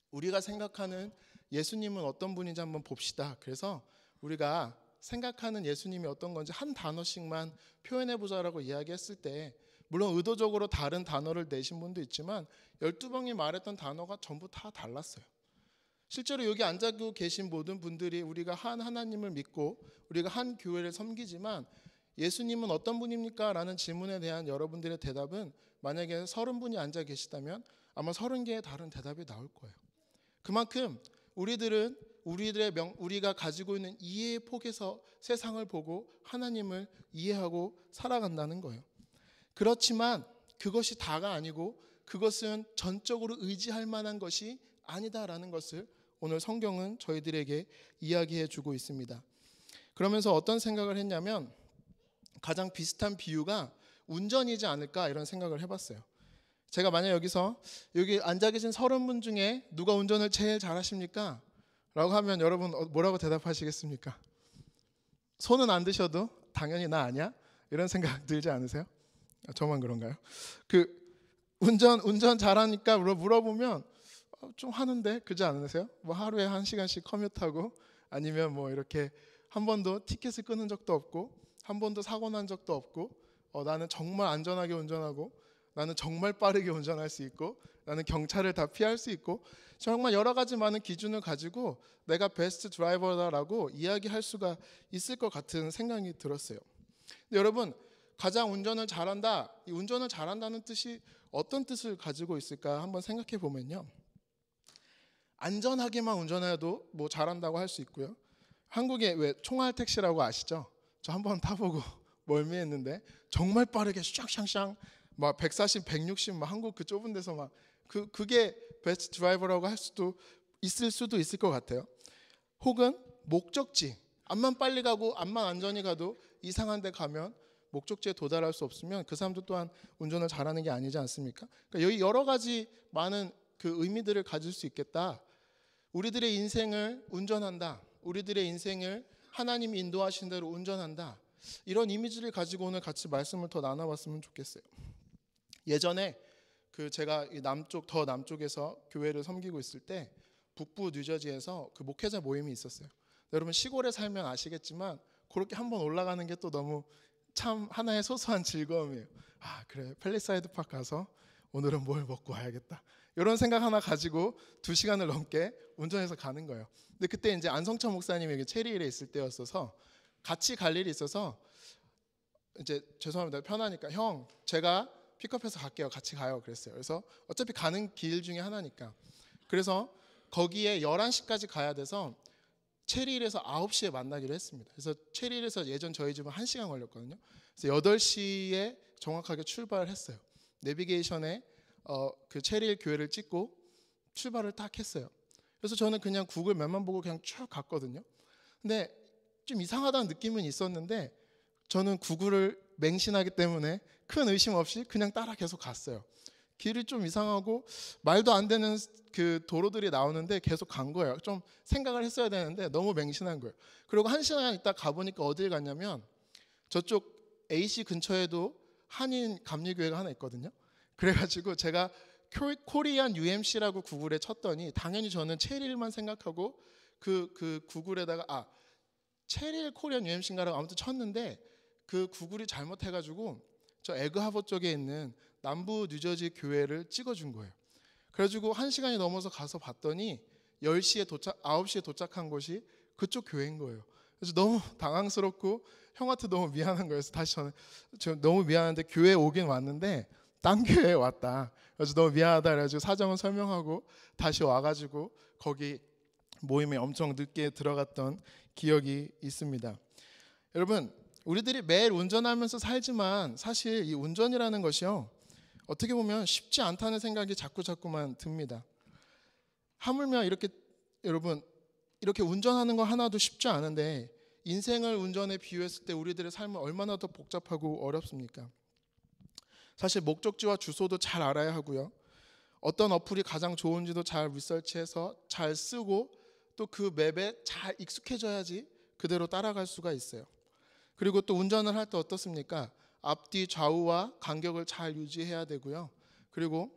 우리가 생각하는 예수님은 어떤 분인지 한번 봅시다. 그래서 우리가 생각하는 예수님이 어떤 건지 한 단어씩만 표현해보자라고 이야기했을 때, 물론 의도적으로 다른 단어를 내신 분도 있지만 12명이 말했던 단어가 전부 다 달랐어요. 실제로 여기 앉아 계신 모든 분들이 우리가 한 하나님을 믿고 우리가 한 교회를 섬기지만, 예수님은 어떤 분입니까? 라는 질문에 대한 여러분들의 대답은 만약에 30분이 앉아 계시다면 아마 30개의 다른 대답이 나올 거예요. 그만큼 우리가 가지고 있는 이해의 폭에서 세상을 보고 하나님을 이해하고 살아간다는 거예요. 그렇지만 그것이 다가 아니고 그것은 전적으로 의지할 만한 것이 아니다라는 것을 오늘 성경은 저희들에게 이야기해 주고 있습니다. 그러면서 어떤 생각을 했냐면 가장 비슷한 비유가 운전이지 않을까 이런 생각을 해봤어요. 제가 만약 여기 앉아 계신 30분 중에 누가 운전을 제일 잘하십니까? 라고 하면 여러분 뭐라고 대답하시겠습니까? 손은 안 드셔도 당연히 나 아니야? 이런 생각 들지 않으세요? 저만 그런가요? 운전 잘하니까 물어보면 좀 하는데 그러지 않으세요? 뭐 하루에 1시간씩 커뮤트하고 아니면 뭐 이렇게 한 번도 티켓을 끊은 적도 없고 한 번도 사고 난 적도 없고 나는 정말 안전하게 운전하고 나는 정말 빠르게 운전할 수 있고 나는 경찰을 다 피할 수 있고 정말 여러 가지 많은 기준을 가지고 내가 베스트 드라이버다라고 이야기할 수가 있을 것 같은 생각이 들었어요. 근데 여러분 가장 운전을 잘한다, 이 운전을 잘한다는 뜻이 어떤 뜻을 가지고 있을까 한번 생각해 보면요. 안전하게만 운전해도 뭐 잘한다고 할 수 있고요. 한국에 왜 총알 택시라고 아시죠? 저 한번 타보고 멀미했는데 정말 빠르게 샹샹샹 막 140, 160 막 한국 그 좁은 데서 막 그게 베스트 드라이버라고 할 수도 있을 것 같아요. 혹은 목적지 암만 빨리 가고 암만 안전히 가도 이상한 데 가면 목적지에 도달할 수 없으면 그 사람도 또한 운전을 잘하는 게 아니지 않습니까? 그러니까 여기 여러 가지 많은 그 의미들을 가질 수 있겠다. 우리들의 인생을 운전한다. 우리들의 인생을 하나님이 인도하신 대로 운전한다. 이런 이미지를 가지고 오늘 같이 말씀을 더 나눠봤으면 좋겠어요. 예전에 제가 더 남쪽에서 교회를 섬기고 있을 때 북부 뉴저지에서 그 목회자 모임이 있었어요. 여러분 시골에 살면 아시겠지만 그렇게 한번 올라가는 게 또 너무 참 하나의 소소한 즐거움이에요. 그래 팰리사이드 파크 가서 오늘은 뭘 먹고 와야겠다. 이런 생각 하나 가지고 2시간을 넘게 운전해서 가는 거예요. 근데 그때 이제 안성찬 목사님이 여기 체리힐에 있을 때였어서 같이 갈 일이 있어서 이제 죄송합니다. 편하니까 형 제가 픽업해서 갈게요. 같이 가요. 그랬어요. 그래서 어차피 가는 길 중에 하나니까. 그래서 거기에 11시까지 가야 돼서 체리힐에서 9시에 만나기로 했습니다. 그래서 체리힐에서 예전 저희 집은 1시간 걸렸거든요. 그래서 8시에 정확하게 출발을 했어요. 내비게이션에 그 체리힐 교회를 찍고 출발을 딱 했어요. 그래서 저는 그냥 구글 맵만 보고 그냥 쭉 갔거든요. 근데 좀 이상하다는 느낌은 있었는데 저는 구글을 맹신하기 때문에 큰 의심 없이 그냥 따라 계속 갔어요. 길이 좀 이상하고 말도 안 되는 그 도로들이 나오는데 계속 간 거예요. 좀 생각을 했어야 되는데 너무 맹신한 거예요. 그리고 1시간 있다 가보니까 어딜 갔냐면 저쪽 AC 근처에도 한인 감리교회가 하나 있거든요. 그래가지고 제가 코리안 UMC라고 구글에 쳤더니 당연히 저는 체리힐만 생각하고 그 구글에다가 체리힐 코리안 UMC인가라고 아무튼 쳤는데 그 구글이 잘못해가지고 저 에그하버 쪽에 있는 남부 뉴저지 교회를 찍어준 거예요. 그래가지고 1시간이 넘어서 가서 봤더니 9시에 도착한 곳이 그쪽 교회인 거예요. 그래서 너무 당황스럽고 형한테 너무 미안한 거예요. 그래서 다시 저는 너무 미안한데 교회에 오긴 왔는데 딴 교회에 왔다. 그래서 너무 미안하다 그래가지고 사정을 설명하고 다시 와가지고 거기 모임에 엄청 늦게 들어갔던 기억이 있습니다. 여러분 우리들이 매일 운전하면서 살지만 사실 이 운전이라는 것이요 어떻게 보면 쉽지 않다는 생각이 자꾸만 듭니다. 하물며 여러분 이렇게 운전하는 거 하나도 쉽지 않은데 인생을 운전에 비유했을 때 우리들의 삶은 얼마나 더 복잡하고 어렵습니까? 사실 목적지와 주소도 잘 알아야 하고요. 어떤 어플이 가장 좋은지도 잘 리서치해서 잘 쓰고 또 그 맵에 잘 익숙해져야지 그대로 따라갈 수가 있어요. 그리고 또 운전을 할 때 어떻습니까? 앞뒤 좌우와 간격을 잘 유지해야 되고요. 그리고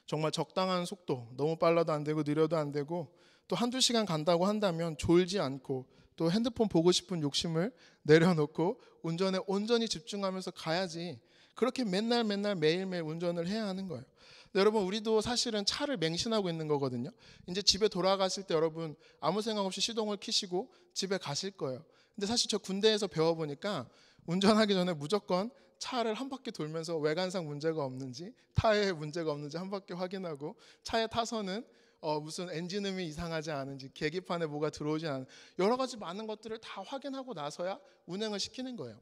정말 적당한 속도, 너무 빨라도 안 되고 느려도 안 되고 또 1-2시간 간다고 한다면 졸지 않고 또 핸드폰 보고 싶은 욕심을 내려놓고 운전에 온전히 집중하면서 가야지 그렇게 맨날 매일매일 운전을 해야 하는 거예요. 여러분 우리도 사실은 차를 맹신하고 있는 거거든요. 이제 집에 돌아가실 때 여러분 아무 생각 없이 시동을 켜시고 집에 가실 거예요. 근데 사실 저 군대에서 배워보니까 운전하기 전에 무조건 차를 한 바퀴 돌면서 외관상 문제가 없는지 타이어에 문제가 없는지 한 바퀴 확인하고 차에 타서는 무슨 엔진음이 이상하지 않은지, 계기판에 뭐가 들어오지 않은, 여러 가지 많은 것들을 다 확인하고 나서야 운행을 시키는 거예요.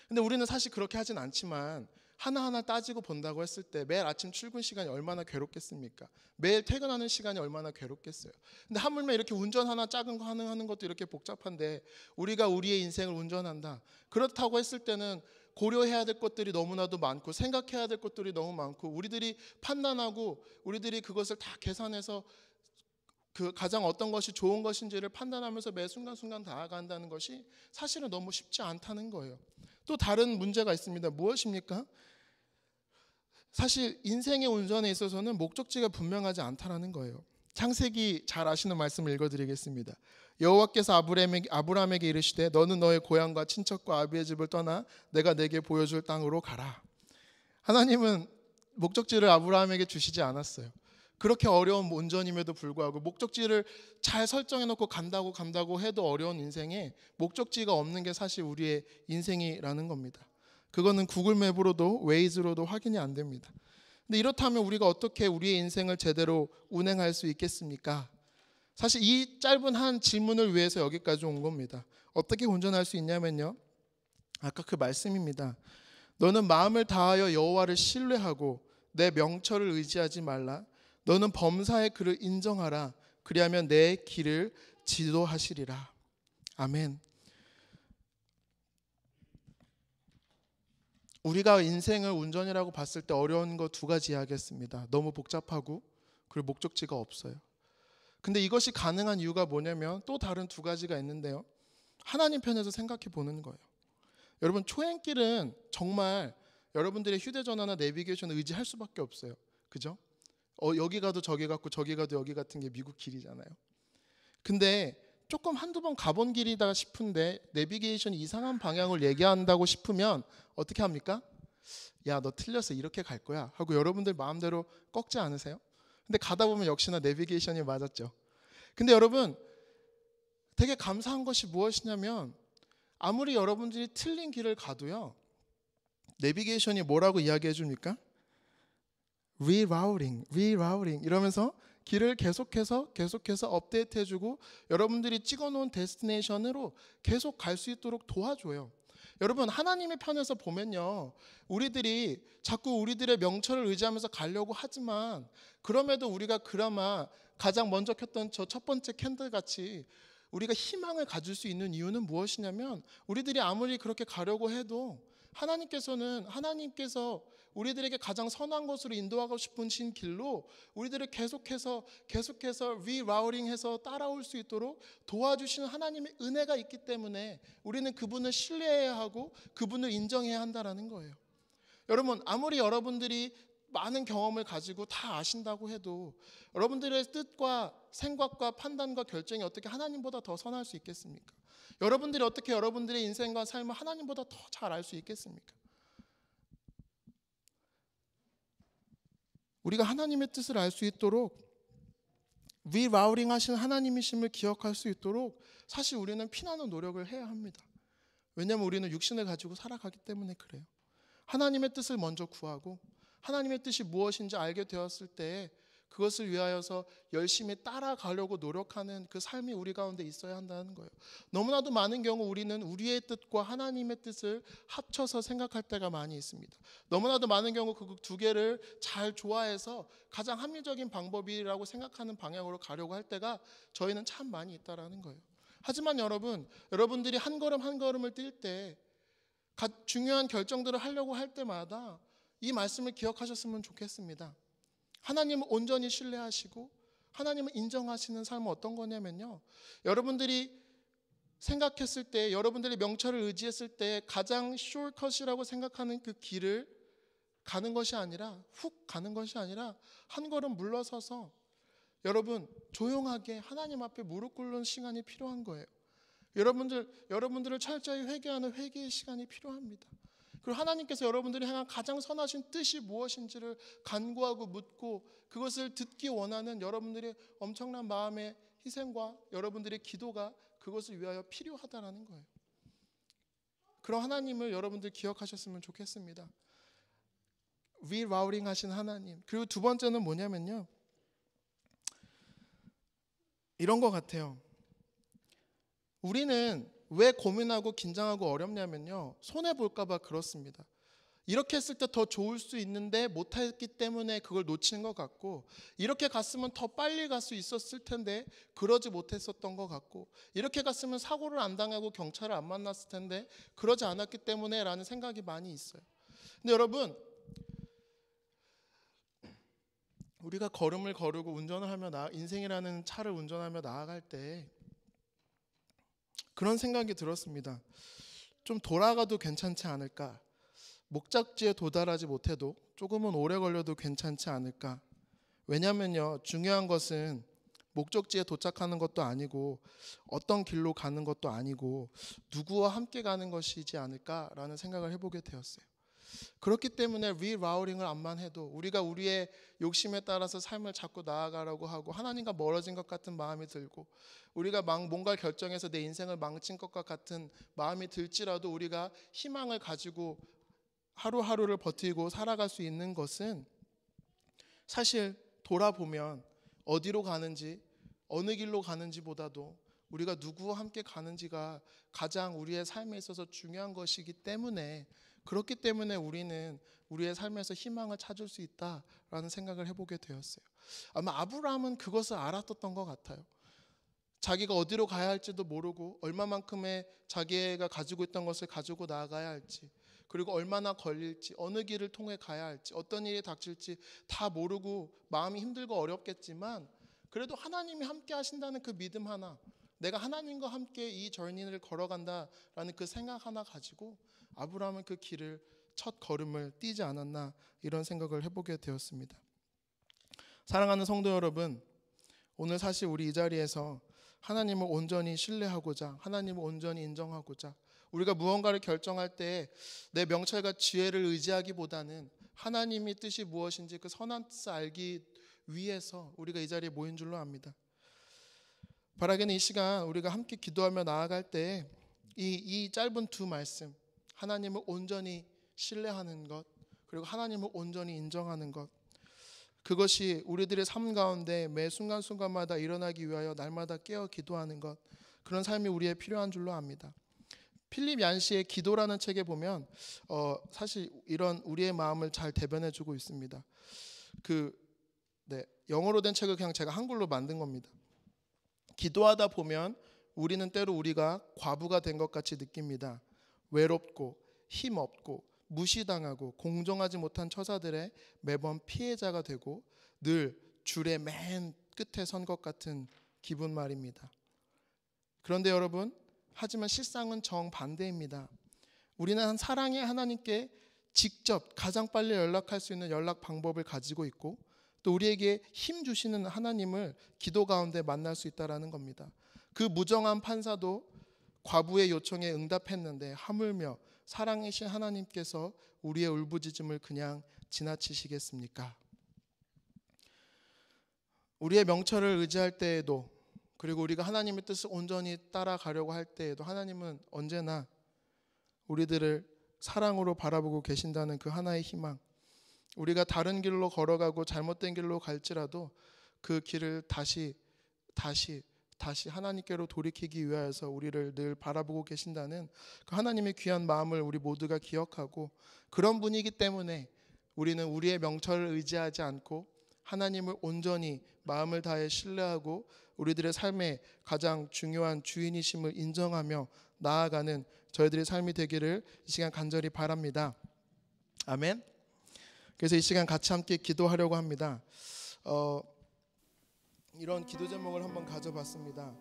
근데 우리는 사실 그렇게 하진 않지만 하나하나 따지고 본다고 했을 때 매일 아침 출근 시간이 얼마나 괴롭겠습니까? 매일 퇴근하는 시간이 얼마나 괴롭겠어요. 근데 하물며 이렇게 운전 하나 작은 거 하는 것도 이렇게 복잡한데 우리가 우리의 인생을 운전한다. 그렇다고 했을 때는 고려해야 될 것들이 너무나도 많고 생각해야 될 것들이 너무 많고 우리들이 판단하고 우리들이 그것을 다 계산해서 그 가장 어떤 것이 좋은 것인지를 판단하면서 매 순간순간 나아간다는 것이 사실은 너무 쉽지 않다는 거예요. 또 다른 문제가 있습니다. 무엇입니까? 사실 인생의 운전에 있어서는 목적지가 분명하지 않다라는 거예요. 창세기 잘 아시는 말씀을 읽어드리겠습니다. 여호와께서 아브라함에게 이르시되 너는 너의 고향과 친척과 아비의 집을 떠나 내가 내게 보여줄 땅으로 가라. 하나님은 목적지를 아브라함에게 주시지 않았어요. 그렇게 어려운 운전임에도 불구하고 목적지를 잘 설정해놓고 간다고 해도 어려운 인생에 목적지가 없는 게 사실 우리의 인생이라는 겁니다. 그거는 구글맵으로도 웨이즈로도 확인이 안 됩니다. 근데 이렇다면 우리가 어떻게 우리의 인생을 제대로 운행할 수 있겠습니까? 사실 이 짧은 한 질문을 위해서 여기까지 온 겁니다. 어떻게 운전할 수 있냐면요, 아까 그 말씀입니다. 너는 마음을 다하여 여호와를 신뢰하고 내 명철을 의지하지 말라. 너는 범사의 그를 인정하라. 그리하면 내 길을 지도하시리라. 아멘. 우리가 인생을 운전이라고 봤을 때 어려운 거 두 가지 이야기했습니다. 너무 복잡하고 그리고 목적지가 없어요. 근데 이것이 가능한 이유가 뭐냐면 또 다른 두 가지가 있는데요. 하나님 편에서 생각해 보는 거예요. 여러분, 초행길은 정말 여러분들의 휴대전화나 내비게이션을 의지할 수밖에 없어요. 그죠? 여기 가도 저기 같고 저기 가도 여기 같은 게 미국 길이잖아요. 근데 조금 한두 번 가본 길이다 싶은데 내비게이션이 이상한 방향을 얘기한다고 싶으면 어떻게 합니까? 야, 너 틀렸어. 이렇게 갈 거야. 하고 여러분들 마음대로 꺾지 않으세요? 근데 가다 보면 역시나 내비게이션이 맞았죠. 근데 여러분, 되게 감사한 것이 무엇이냐면 아무리 여러분들이 틀린 길을 가도요, 내비게이션이 뭐라고 이야기해 줍니까? rerouting 이러면서 길을 계속해서 업데이트 해주고 여러분들이 찍어놓은 데스티네이션으로 계속 갈 수 있도록 도와줘요. 여러분, 하나님의 편에서 보면요, 우리들이 자꾸 우리들의 명철을 의지하면서 가려고 하지만 그럼에도 우리가 그나마 가장 먼저 켰던 저 첫 번째 캔들 같이 우리가 희망을 가질 수 있는 이유는 무엇이냐면 우리들이 아무리 그렇게 가려고 해도 하나님께서 우리들에게 가장 선한 것으로 인도하고 싶으신 길로 우리들을 계속해서 리라우팅해서 따라올 수 있도록 도와주시는 하나님의 은혜가 있기 때문에 우리는 그분을 신뢰해야 하고 그분을 인정해야 한다라는 거예요. 여러분, 아무리 여러분들이 많은 경험을 가지고 다 아신다고 해도 여러분들의 뜻과 생각과 판단과 결정이 어떻게 하나님보다 더 선할 수 있겠습니까? 여러분들이 어떻게 여러분들의 인생과 삶을 하나님보다 더 잘 알 수 있겠습니까? 우리가 하나님의 뜻을 알 수 있도록 리라우팅 하신 하나님이심을 기억할 수 있도록 사실 우리는 피나는 노력을 해야 합니다. 왜냐하면 우리는 육신을 가지고 살아가기 때문에 그래요. 하나님의 뜻을 먼저 구하고 하나님의 뜻이 무엇인지 알게 되었을 때 그것을 위하여서 열심히 따라가려고 노력하는 그 삶이 우리 가운데 있어야 한다는 거예요. 너무나도 많은 경우 우리는 우리의 뜻과 하나님의 뜻을 합쳐서 생각할 때가 많이 있습니다. 너무나도 많은 경우 그 두 개를 잘 조화해서 가장 합리적인 방법이라고 생각하는 방향으로 가려고 할 때가 저희는 참 많이 있다라는 거예요. 하지만 여러분들이 한 걸음 한 걸음을 뛸 때 중요한 결정들을 하려고 할 때마다 이 말씀을 기억하셨으면 좋겠습니다. 하나님을 온전히 신뢰하시고 하나님을 인정하시는 삶은 어떤 거냐면요, 여러분들이 생각했을 때, 여러분들이 명철을 의지했을 때 가장 숏컷이라고 생각하는 그 길을 가는 것이 아니라 훅 가는 것이 아니라 한 걸음 물러서서 여러분 조용하게 하나님 앞에 무릎 꿇는 시간이 필요한 거예요. 여러분들을 철저히 회개하는 회개의 시간이 필요합니다. 그리고 하나님께서 여러분들이 향한 가장 선하신 뜻이 무엇인지를 간구하고 묻고 그것을 듣기 원하는 여러분들의 엄청난 마음의 희생과 여러분들의 기도가 그것을 위하여 필요하다라는 거예요. 그런 하나님을 여러분들 기억하셨으면 좋겠습니다. 리라우팅 하신 하나님. 그리고 두 번째는 뭐냐면요, 이런 것 같아요. 우리는 왜 고민하고 긴장하고 어렵냐면요, 손해볼까 봐 그렇습니다. 이렇게 했을 때 더 좋을 수 있는데 못했기 때문에 그걸 놓치는 것 같고, 이렇게 갔으면 더 빨리 갈 수 있었을 텐데 그러지 못했었던 것 같고, 이렇게 갔으면 사고를 안 당하고 경찰을 안 만났을 텐데 그러지 않았기 때문에 라는 생각이 많이 있어요. 근데 여러분, 우리가 걸음을 거르고 운전을 하며 인생이라는 차를 운전하며 나아갈 때 그런 생각이 들었습니다. 좀 돌아가도 괜찮지 않을까? 목적지에 도달하지 못해도 조금은 오래 걸려도 괜찮지 않을까? 왜냐면요, 중요한 것은 목적지에 도착하는 것도 아니고 어떤 길로 가는 것도 아니고 누구와 함께 가는 것이지 않을까라는 생각을 해보게 되었어요. 그렇기 때문에 리라우팅을 암만 해도 우리가 우리의 욕심에 따라서 삶을 자꾸 나아가려고 하고 하나님과 멀어진 것 같은 마음이 들고, 우리가 뭔가를 결정해서 내 인생을 망친 것과 같은 마음이 들지라도 우리가 희망을 가지고 하루하루를 버티고 살아갈 수 있는 것은, 사실 돌아보면 어디로 가는지 어느 길로 가는지보다도 우리가 누구와 함께 가는지가 가장 우리의 삶에 있어서 중요한 것이기 때문에, 그렇기 때문에 우리는 우리의 삶에서 희망을 찾을 수 있다라는 생각을 해보게 되었어요. 아마 아브라함은 그것을 알았던 것 같아요. 자기가 어디로 가야 할지도 모르고 얼마만큼의 자기가 가지고 있던 것을 가지고 나아가야 할지, 그리고 얼마나 걸릴지, 어느 길을 통해 가야 할지, 어떤 일이 닥칠지 다 모르고 마음이 힘들고 어렵겠지만, 그래도 하나님이 함께 하신다는 그 믿음 하나, 내가 하나님과 함께 이 저니를 걸어간다라는 그 생각 하나 가지고 아브라함은 그 길을, 첫 걸음을 띄지 않았나, 이런 생각을 해보게 되었습니다. 사랑하는 성도 여러분, 오늘 사실 우리 이 자리에서 하나님을 온전히 신뢰하고자, 하나님을 온전히 인정하고자, 우리가 무언가를 결정할 때 내 명철과 지혜를 의지하기보다는 하나님의 뜻이 무엇인지 그 선한 뜻을 알기 위해서 우리가 이 자리에 모인 줄로 압니다. 바라기는 이 시간 우리가 함께 기도하며 나아갈 때 이 짧은 두 말씀, 하나님을 온전히 신뢰하는 것, 그리고 하나님을 온전히 인정하는 것, 그것이 우리들의 삶 가운데 매 순간순간마다 일어나기 위하여 날마다 깨어 기도하는 것, 그런 삶이 우리의 필요한 줄로 압니다. 필립 얀시의 기도라는 책에 보면 사실 이런 우리의 마음을 잘 대변해주고 있습니다. 영어로 된 책을 그냥 제가 한글로 만든 겁니다. 기도하다 보면 우리는 때로 우리가 과부가 된 것 같이 느낍니다. 외롭고 힘없고 무시당하고 공정하지 못한 처사들의 매번 피해자가 되고 늘 줄의 맨 끝에 선 것 같은 기분 말입니다. 그런데 여러분, 하지만 실상은 정반대입니다. 우리는 사랑의 하나님께 직접 가장 빨리 연락할 수 있는 연락 방법을 가지고 있고, 또 우리에게 힘 주시는 하나님을 기도 가운데 만날 수 있다는 겁니다. 그 무정한 판사도 과부의 요청에 응답했는데 하물며 사랑이신 하나님께서 우리의 울부짖음을 그냥 지나치시겠습니까? 우리의 명철을 의지할 때에도, 그리고 우리가 하나님의 뜻을 온전히 따라가려고 할 때에도 하나님은 언제나 우리들을 사랑으로 바라보고 계신다는 그 하나의 희망, 우리가 다른 길로 걸어가고 잘못된 길로 갈지라도 그 길을 다시 하나님께로 돌이키기 위하여서 우리를 늘 바라보고 계신다는 그 하나님의 귀한 마음을 우리 모두가 기억하고, 그런 분이기 때문에 우리는 우리의 명철을 의지하지 않고 하나님을 온전히 마음을 다해 신뢰하고 우리들의 삶의 가장 중요한 주인이심을 인정하며 나아가는 저희들의 삶이 되기를 이 시간 간절히 바랍니다. 아멘. 그래서 이 시간 같이 함께 기도하려고 합니다. 이런 기도 제목을 한번 가져봤습니다.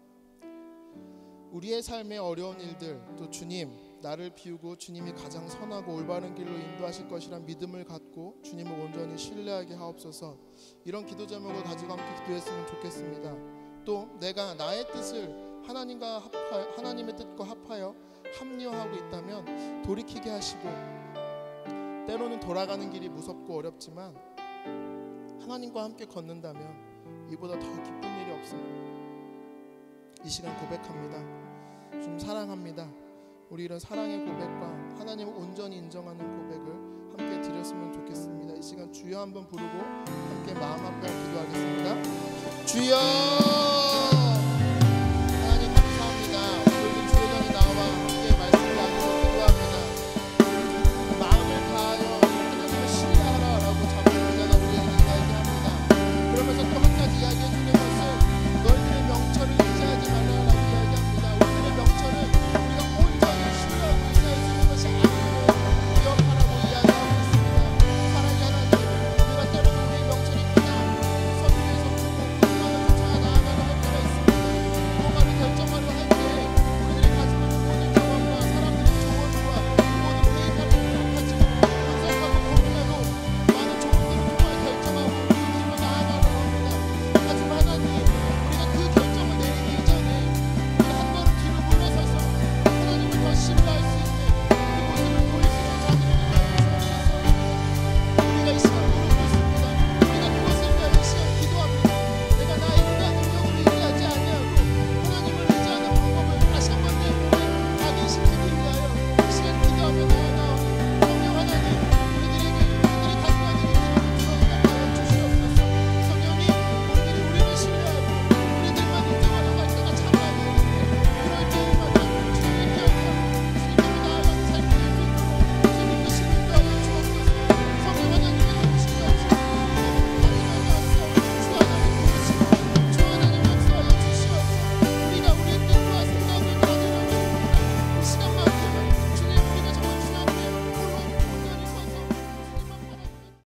우리의 삶의 어려운 일들, 또 주님 나를 비우고 주님이 가장 선하고 올바른 길로 인도하실 것이란 믿음을 갖고 주님을 온전히 신뢰하게 하옵소서. 이런 기도 제목을 가지고 함께 기도했으면 좋겠습니다. 또 내가 나의 뜻을 하나님의 뜻과 합하여 합리화하고 있다면 돌이키게 하시고, 때로는 돌아가는 길이 무섭고 어렵지만 하나님과 함께 걷는다면 이보다 더 기쁜 일이 없습니다. 이 시간 고백합니다. 좀 사랑합니다. 우리 이런 사랑의 고백과 하나님을 온전히 인정하는 고백을 함께 드렸으면 좋겠습니다. 이 시간 주여 한번 부르고 함께 마음 앞에 기도하겠습니다. 주여!